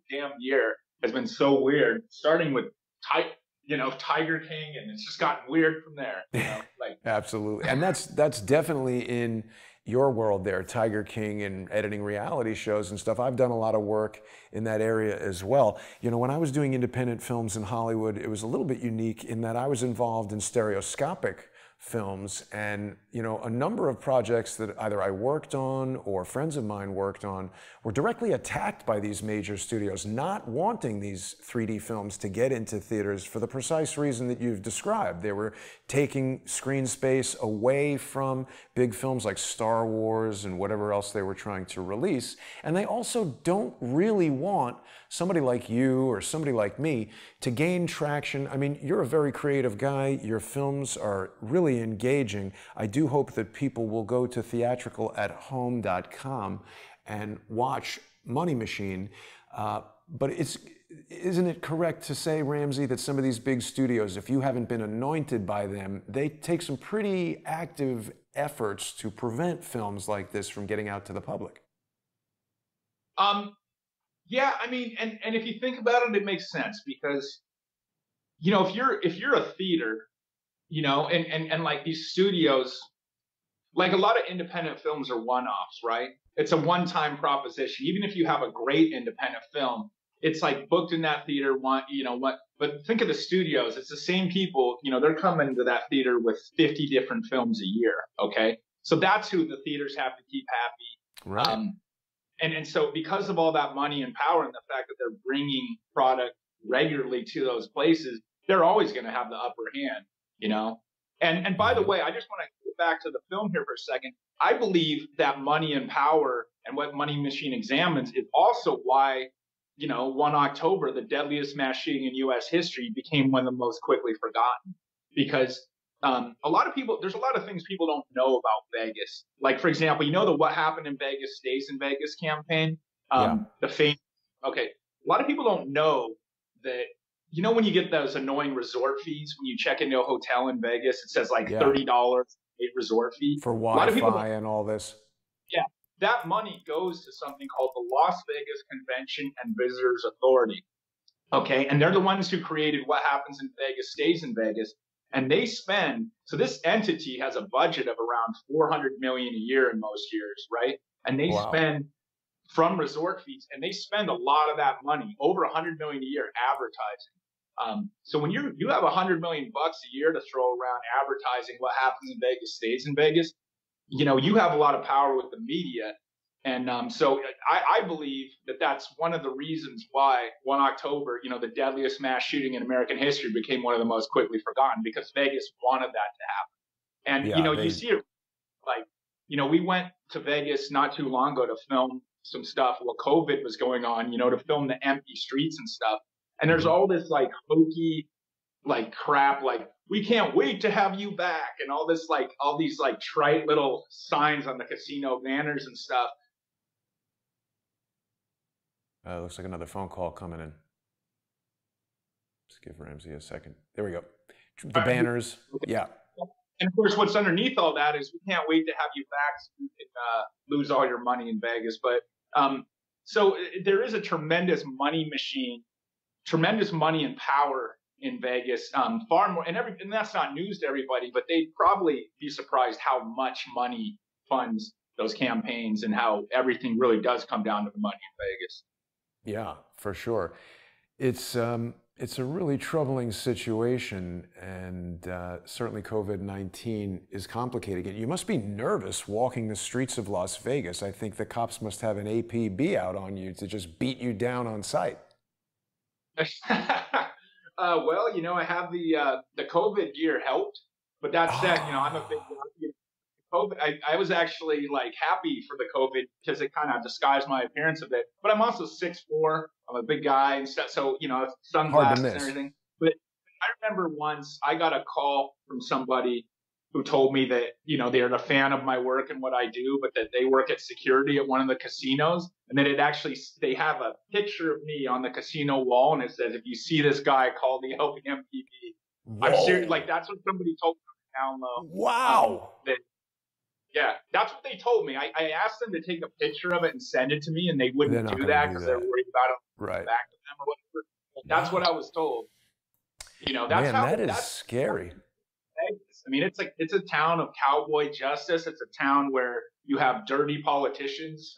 damn year has been so weird, starting with Tiger King, and it's just gotten weird from there. You know, like Absolutely. And that's definitely in your world there, Tiger King and editing reality shows and stuff. I've done a lot of work in that area as well. You know, when I was doing independent films in Hollywood, it was a little bit unique in that I was involved in stereoscopic films, and you know, a number of projects that either I worked on or friends of mine worked on were directly attacked by these major studios not wanting these 3D films to get into theaters for the precise reason that you've described. They were taking screen space away from big films like Star Wars and whatever else they were trying to release, and they also don't really want somebody like you or somebody like me to gain traction. I mean, you're a very creative guy. Your films are really engaging. I do hope that people will go to theatricalathome.com and watch Money Machine. But isn't it correct to say, Ramsey, that some of these big studios, if you haven't been anointed by them, they take some pretty active efforts to prevent films like this from getting out to the public? Yeah, I mean, and if you think about it, it makes sense because, you know, if you're a theater, you know, and like these studios, like a lot of independent films are one-offs, right? It's a one-time proposition. Even if you have a great independent film, it's like booked in that theater but think of the studios. It's the same people, you know, they're coming to that theater with 50 different films a year. Okay. So that's who the theaters have to keep happy. Right. And so because of all that money and power and the fact that they're bringing product regularly to those places, they're always going to have the upper hand, you know? And by the way, I just want to get back to the film here for a second, I believe that money and power and what Money Machine examines is also why, 1 October, the deadliest mass shooting in U.S. history, became one of the most quickly forgotten. Because there's a lot of things people don't know about Vegas. Like, for example, the What Happened in Vegas Stays in Vegas campaign? The fame. Okay. A lot of people don't know that, when you get those annoying resort fees, when you check into a hotel in Vegas, it says like $30 resort fee. For Wi-Fi and all this. Yeah. That money goes to something called the Las Vegas Convention and Visitors Authority. Okay. And they're the ones who created What Happens in Vegas Stays in Vegas. And they spend, so this entity has a budget of around $400 million a year in most years, right? And they spend from resort fees, and they spend a lot of that money, over $100 million a year, advertising. So when you have $100 million bucks a year to throw around advertising What Happens in Vegas Stays in Vegas, you have a lot of power with the media. And so I believe that that's one of the reasons why 1 October, the deadliest mass shooting in American history, became one of the most quickly forgotten, because Vegas wanted that to happen. And, you see it like, we went to Vegas not too long ago to film some stuff while COVID was going on, to film the empty streets and stuff. And there's all this like hokey, like crap, like, we can't wait to have you back, and all this, like, all these like trite little signs on the casino banners and stuff. Looks like another phone call coming in. Just give Ramsey a second. There we go. The banners. Yeah. And of course, what's underneath all that is, we can't wait to have you back so you can lose all your money in Vegas. But so there is a tremendous money machine, tremendous money and power in Vegas. Far more, and that's not news to everybody, but they'd probably be surprised how much money funds those campaigns, and how everything really does come down to the money in Vegas. Yeah, for sure. It's a really troubling situation, and certainly COVID-19 is complicating it. You must be nervous walking the streets of Las Vegas. I think the cops must have an APB out on you to just beat you down on sight. Well, I have the COVID gear helped, but that said, I'm a big COVID. I was actually like happy for the COVID, because it kind of disguised my appearance a bit. But I'm also 6'4". I'm a big guy and stuff, so sunglasses and everything. But I remember once I got a call from somebody who told me that they're a fan of my work and what I do, but that they work at security at one of the casinos, and that they have a picture of me on the casino wall, and it says, "If you see this guy, call the LVMPD." I'm serious. Like, that's what somebody told me down low. Wow. Yeah, that's what they told me. I asked them to take a picture of it and send it to me, and they wouldn't do that because they're worried about it back to them or whatever. That's what I was told. That's Man, that is scary. I mean, it's a town of cowboy justice. It's a town where you have dirty politicians.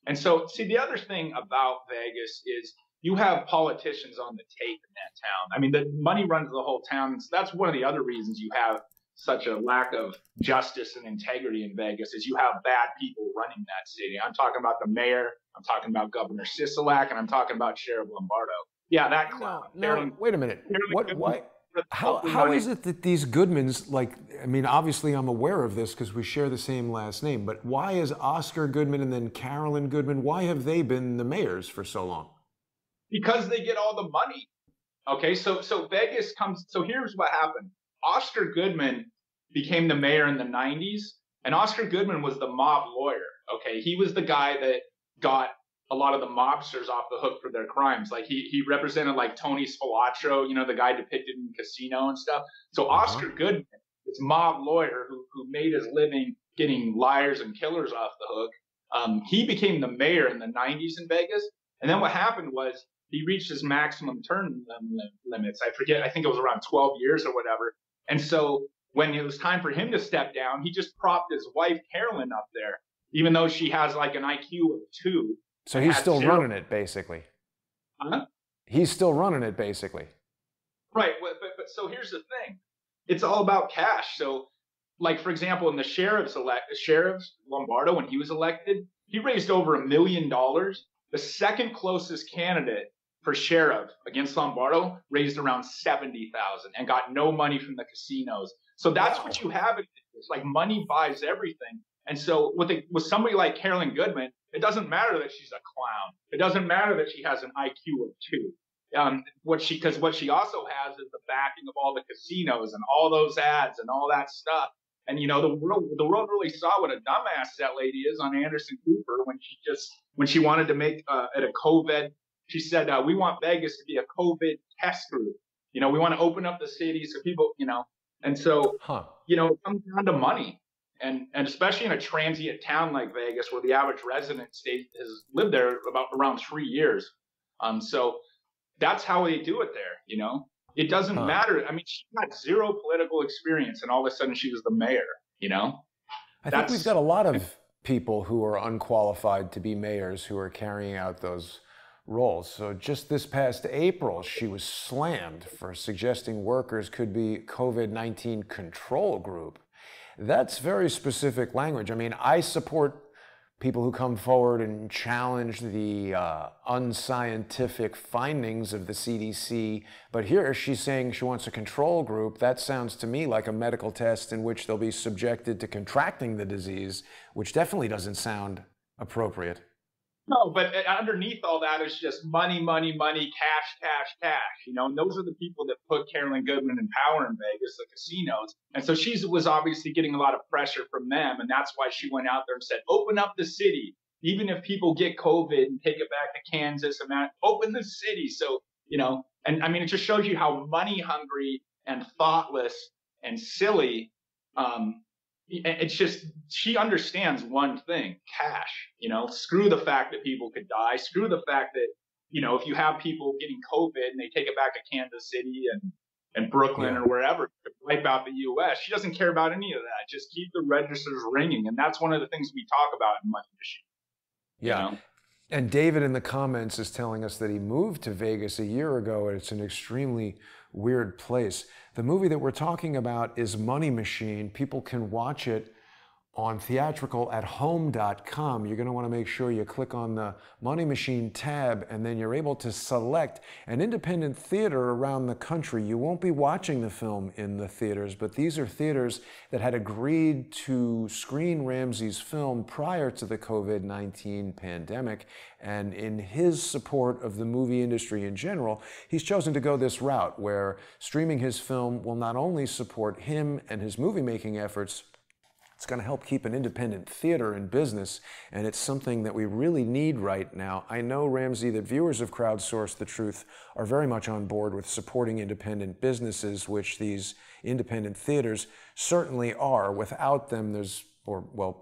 And so, see, the other thing about Vegas is you have politicians on the tape in that town. I mean, the money runs the whole town. So that's one of the other reasons you have such a lack of justice and integrity in Vegas, is you have bad people running that city. I'm talking about the mayor, I'm talking about Governor Sisolak, and I'm talking about Sheriff Lombardo. Yeah, that clown. No, wait a minute. Why? How is it that these Goodmans, obviously I'm aware of this because we share the same last name, but why is Oscar Goodman and then Carolyn Goodman, why have they been the mayors for so long? Because they get all the money. Okay, so Vegas comes, so here's what happened. Oscar Goodman became the mayor in the 90s, and Oscar Goodman was the mob lawyer, okay? He was the guy that got a lot of the mobsters off the hook for their crimes. Like, he represented, like, Tony Spilotro, the guy depicted in Casino and stuff. So Oscar Goodman, this mob lawyer who made his living getting liars and killers off the hook, he became the mayor in the 90s in Vegas. And then what happened was he reached his maximum term limits. I forget, I think it was around 12 years or whatever. And so when it was time for him to step down, he just propped his wife, Carolyn, up there, even though she has like an IQ of 2. So he's still running it, basically. Huh? He's still running it, basically. Right. But so here's the thing. It's all about cash. So, like, for example, in the sheriff's Lombardo, when he was elected, he raised over $1 million. The second closest candidate for sheriff against Lombardo raised around $70,000 and got no money from the casinos. So that's what you have in It's like money buys everything. And so with somebody like Carolyn Goodman, it doesn't matter that she's a clown. It doesn't matter that she has an IQ of 2. Because what she also has is the backing of all the casinos and all those ads and all that stuff. And the world really saw what a dumbass that lady is on Anderson Cooper when she wanted to make it a COVID. She said, we want Vegas to be a COVID test group. We want to open up the city so people, and so, it comes down to money. And especially in a transient town like Vegas, where the average resident has lived there around 3 years. So that's how they do it there. It doesn't matter. I mean, she had 0 political experience, and all of a sudden she was the mayor. I think we've got a lot of people who are unqualified to be mayors who are carrying out those roles. So just this past April, she was slammed for suggesting workers could be COVID-19 control group. That's very specific language. I mean, I support people who come forward and challenge the unscientific findings of the CDC. But here she's saying she wants a control group. That sounds to me like a medical test in which they'll be subjected to contracting the disease, which definitely doesn't sound appropriate. No, but underneath all that is just money, money, money, cash, cash, cash. And those are the people that put Carolyn Goodman in power in Vegas, the casinos. And so she was obviously getting a lot of pressure from them. And that's why she went out there and said, open up the city. Even if people get COVID and take it back to Kansas, and open the city. So, and I mean, it just shows you how money hungry and thoughtless and silly it's just, she understands one thing: cash. Screw the fact that people could die. Screw the fact that, if you have people getting COVID and they take it back to Kansas City and Brooklyn or wherever to wipe out the U.S. She doesn't care about any of that. Just keep the registers ringing. And that's one of the things we talk about in Money Machine. Yeah. And David in the comments is telling us that he moved to Vegas a year ago, and it's an extremely weird place. The movie that we're talking about is Money Machine. People can watch it on theatricalathome.com. You're going to want to make sure you click on the Money Machine tab, and then you're able to select an independent theater around the country. You won't be watching the film in the theaters, but these are theaters that had agreed to screen Ramsey's film prior to the COVID-19 pandemic. And in his support of the movie industry in general, he's chosen to go this route where streaming his film will not only support him and his movie-making efforts, it's going to help keep an independent theater in business, and it's something that we really need right now. I know, Ramsey, that viewers of Crowdsource the Truth are very much on board with supporting independent businesses, which these independent theaters certainly are. Without them,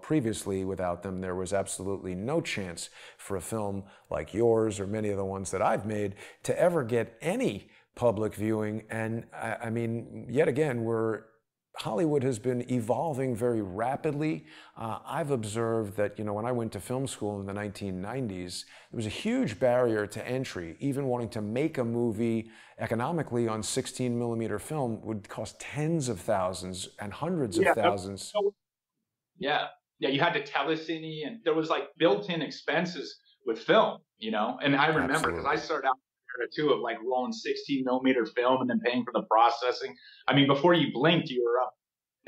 previously without them, there was absolutely no chance for a film like yours or many of the ones that I've made to ever get any public viewing. And I mean, yet again, Hollywood has been evolving very rapidly. I've observed that, when I went to film school in the 1990s, there was a huge barrier to entry. Even wanting to make a movie economically on 16mm film would cost tens of thousands and hundreds of thousands. Yeah, you had to telecine, and there was like built-in expenses with film, And I remember because I started out too of like rolling 16mm film and then paying for the processing. I mean, before you blinked, you were up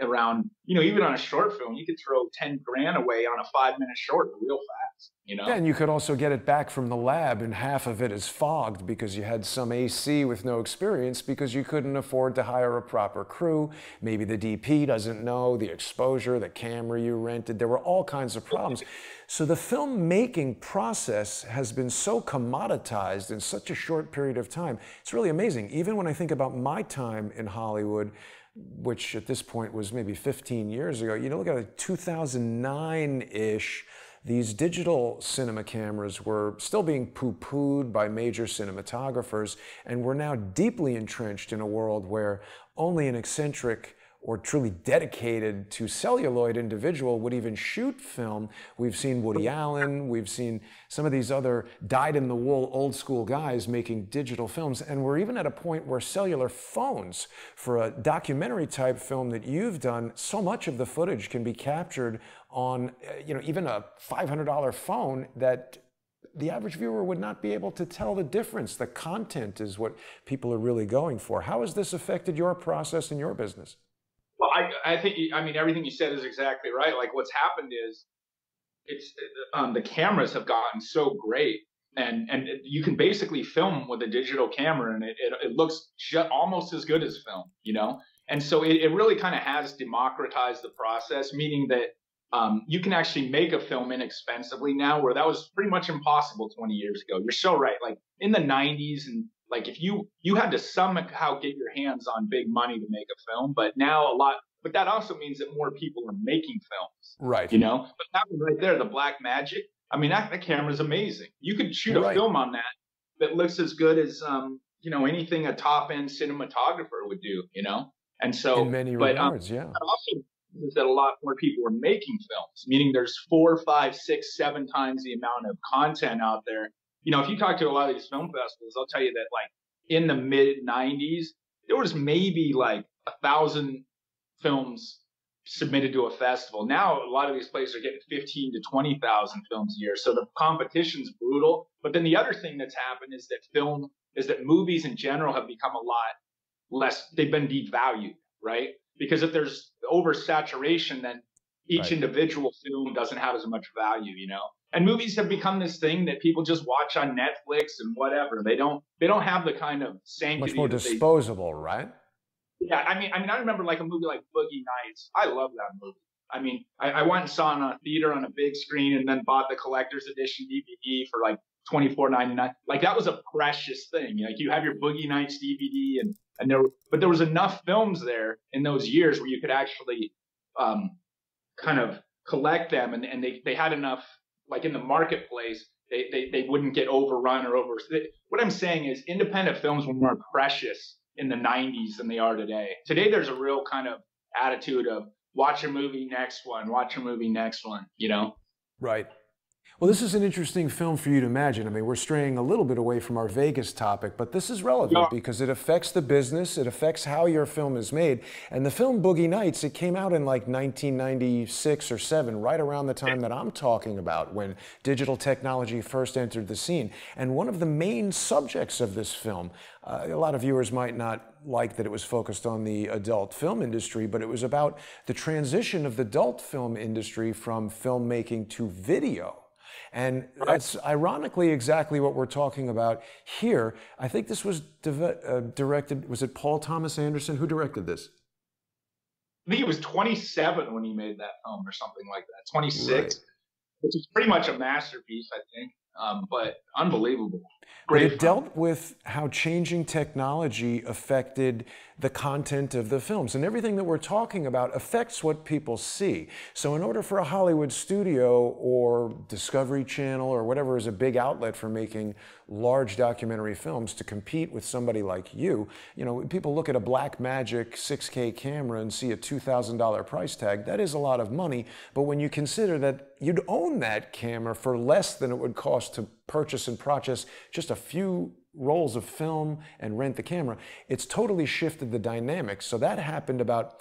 around, even on a short film, you could throw 10 grand away on a 5-minute short real fast, Yeah, and you could also get it back from the lab, and half of it is fogged because you had some AC with no experience because you couldn't afford to hire a proper crew. Maybe the DP doesn't know the exposure, the camera you rented. There were all kinds of problems. So the filmmaking process has been so commoditized in such a short period of time. It's really amazing. Even when I think about my time in Hollywood, which at this point was maybe 15 years ago, look at it, 2009-ish, these digital cinema cameras were still being poo-pooed by major cinematographers, and we're now deeply entrenched in a world where only an eccentric or truly dedicated to celluloid individual would even shoot film. We've seen Woody Allen, we've seen some of these other dyed-in-the-wool old-school guys making digital films, and we're even at a point where cellular phones, for a documentary-type film that you've done, so much of the footage can be captured on, even a $500 phone that the average viewer would not be able to tell the difference. The content is what people are really going for. How has this affected your process in your business? Well, I think, I mean, everything you said is exactly right. Like what's happened is it's the cameras have gotten so great, and you can basically film with a digital camera, and it looks almost as good as film, you know. And so it really kind of has democratized the process, meaning that you can actually make a film inexpensively now, where that was pretty much impossible 20 years ago. You're so right. Like in the 90s, and like if you had to somehow get your hands on big money to make a film, but now a lot. But that also means that more people are making films, Right. you know. But that one right there, the Black Magic. I mean, that camera's amazing. You could shoot You're a right. film on that looks as good as you know, anything a top end cinematographer would do, you know. And In so, many but regards, yeah. that also means that a lot more people are making films, meaning there's 4, 5, 6, 7 times the amount of content out there. You know, if you talk to a lot of these film festivals, they'll tell you that like in the mid 90s, there was maybe like 1,000 films submitted to a festival. Now a lot of these places are getting 15 to 20,000 films a year. So the competition's brutal. But then the other thing that's happened is that movies in general have become a lot less, they've been devalued, right? Because if there's oversaturation, then each Right. individual film doesn't have as much value, you know. And movies have become this thing that people just watch on Netflix and whatever. They don't have the kind of Much sanctity more that they. disposable, right? Yeah, I remember like a movie like Boogie Nights. I love that movie. I mean, I went and saw it in a theater on a big screen, and then bought the collector's edition DVD for like $24.99. Like that was a precious thing. Like you have your Boogie Nights DVD, and there was enough films there in those years where you could actually kind of collect them, and they had enough, like in the marketplace. They wouldn't get overrun or over. What I'm saying is independent films were more precious in the 90s than they are today. Today, there's a real kind of attitude of watch a movie, next one, watch a movie, next one, you know? Right. Well, this is an interesting film for you to imagine. I mean, we're straying a little bit away from our Vegas topic, but this is relevant because it affects the business, it affects how your film is made. And the film Boogie Nights, it came out in like 1996 or 7, right around the time that I'm talking about, when digital technology first entered the scene. And one of the main subjects of this film, a lot of viewers might not like that it was focused on the adult film industry, but it was about the transition of the adult film industry from filmmaking to video. And that's ironically exactly what we're talking about here. I think this was directed, was it Paul Thomas Anderson? Who directed this? I think he was 27 when he made that film or something like that, 26, Right. which is pretty much a masterpiece, I think, but unbelievable. But Great it film. dealt with how changing technology affected the content of the films. And everything that we're talking about affects what people see. So in order for a Hollywood studio or Discovery Channel or whatever is a big outlet for making large documentary films to compete with somebody like you know, people look at a Blackmagic 6K camera and see a $2,000 price tag. That is a lot of money. But when you consider that you'd own that camera for less than it would cost to purchase and process just a few rolls of film and rent the camera, it's totally shifted the dynamics. So that happened about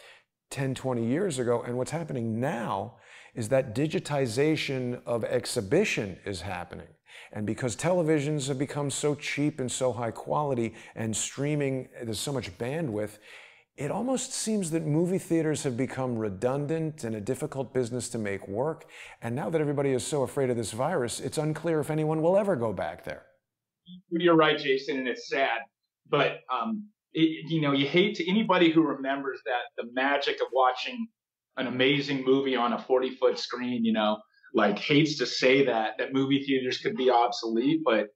10, 20 years ago. And what's happening now is that digitization of exhibition is happening. And because televisions have become so cheap and so high quality, and streaming, there's so much bandwidth, it almost seems that movie theaters have become redundant and a difficult business to make work. And now that everybody is so afraid of this virus, it's unclear if anyone will ever go back there. You're right, Jason, and it's sad, but you know, you hate to anybody who remembers that the magic of watching an amazing movie on a 40-foot screen, you know, like hates to say that movie theaters could be obsolete, but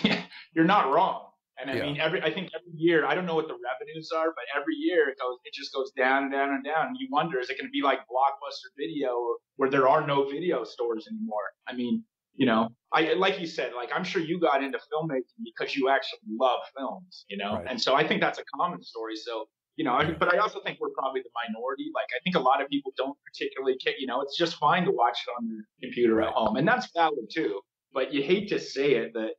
yeah, you're not wrong. And I mean, I think every year, I don't know what the revenues are, but every year it just goes down and down and down. And you wonder, is it going to be like Blockbuster Video, where there are no video stores anymore? I mean, you know, like you said, like I'm sure you got into filmmaking because you actually love films, you know, Right. and so I think that's a common story. So, you know, but I also think we're probably the minority. Like I think a lot of people don't particularly care, you know, it's just fine to watch it on their computer at home, and that's valid too. But you hate to say it, but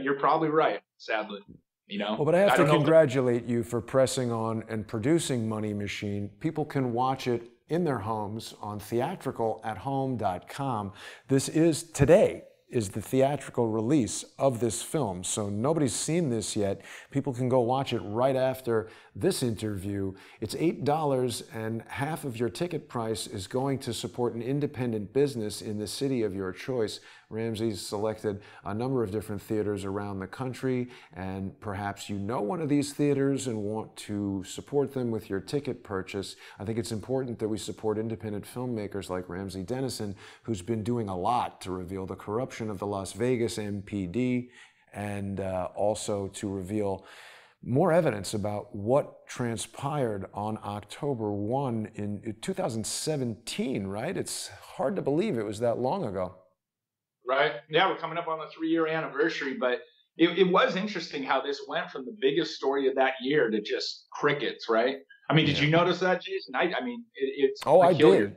you're probably right, sadly. You know? Well, but I have to don't know congratulate you for pressing on and producing Money Machine. People can watch it in their homes on theatricalathome.com. This is today is the theatrical release of this film. So nobody's seen this yet. People can go watch it right after this interview. It's $8, and half of your ticket price is going to support an independent business in the city of your choice. Ramsey's selected a number of different theaters around the country, and perhaps you know one of these theaters and want to support them with your ticket purchase. I think it's important that we support independent filmmakers like Ramsey Dennison, who's been doing a lot to reveal the corruption of the Las Vegas MPD, and also to reveal more evidence about what transpired on October 1 in 2017, right? It's hard to believe it was that long ago. Right. Yeah, we're coming up on the 3-year anniversary, but it was interesting how this went from the biggest story of that year to just crickets, right? I mean, did you notice that, Jason? I mean, it's I did.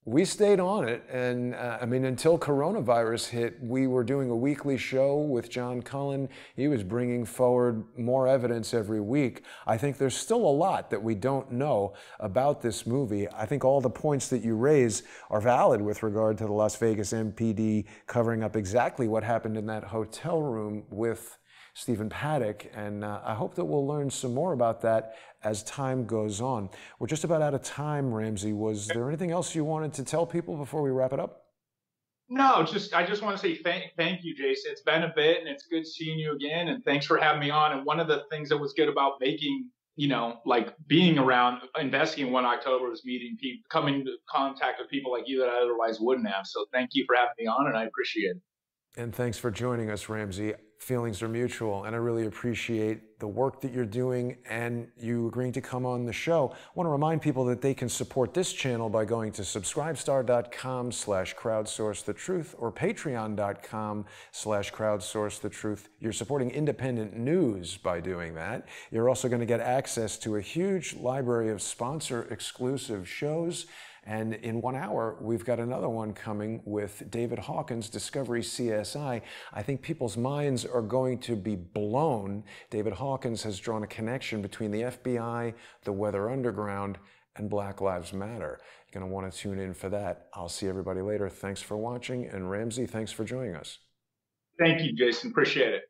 We stayed on it, and I mean, until coronavirus hit, we were doing a weekly show with John Cullen. He was bringing forward more evidence every week. I think there's still a lot that we don't know about this movie. I think all the points that you raise are valid with regard to the Las Vegas MPD covering up exactly what happened in that hotel room with Stephen Paddock, and I hope that we'll learn some more about that as time goes on. We're just about out of time, Ramsey. Was there anything else you wanted to tell people before we wrap it up? No, I just want to say thank you, Jason. It's been a bit, and it's good seeing you again, and thanks for having me on. And one of the things that was good about making, like being around, investing in 1 October was meeting people, coming into contact with people like you that I otherwise wouldn't have. So thank you for having me on, and I appreciate it. And thanks for joining us, Ramsey. Feelings are mutual, and I really appreciate the work that you're doing and you agreeing to come on the show. I want to remind people that they can support this channel by going to subscribestar.com/crowdsourcethetruth or patreon.com/crowdsourcethetruth. You're supporting independent news by doing that. You're also going to get access to a huge library of sponsor-exclusive shows. And in 1 hour, we've got another one coming with David Hawkins, Discovery CSI. I think people's minds are going to be blown. David Hawkins has drawn a connection between the FBI, the Weather Underground, and Black Lives Matter. You're going to want to tune in for that. I'll see everybody later. Thanks for watching. And Ramsey, thanks for joining us. Thank you, Jason. Appreciate it.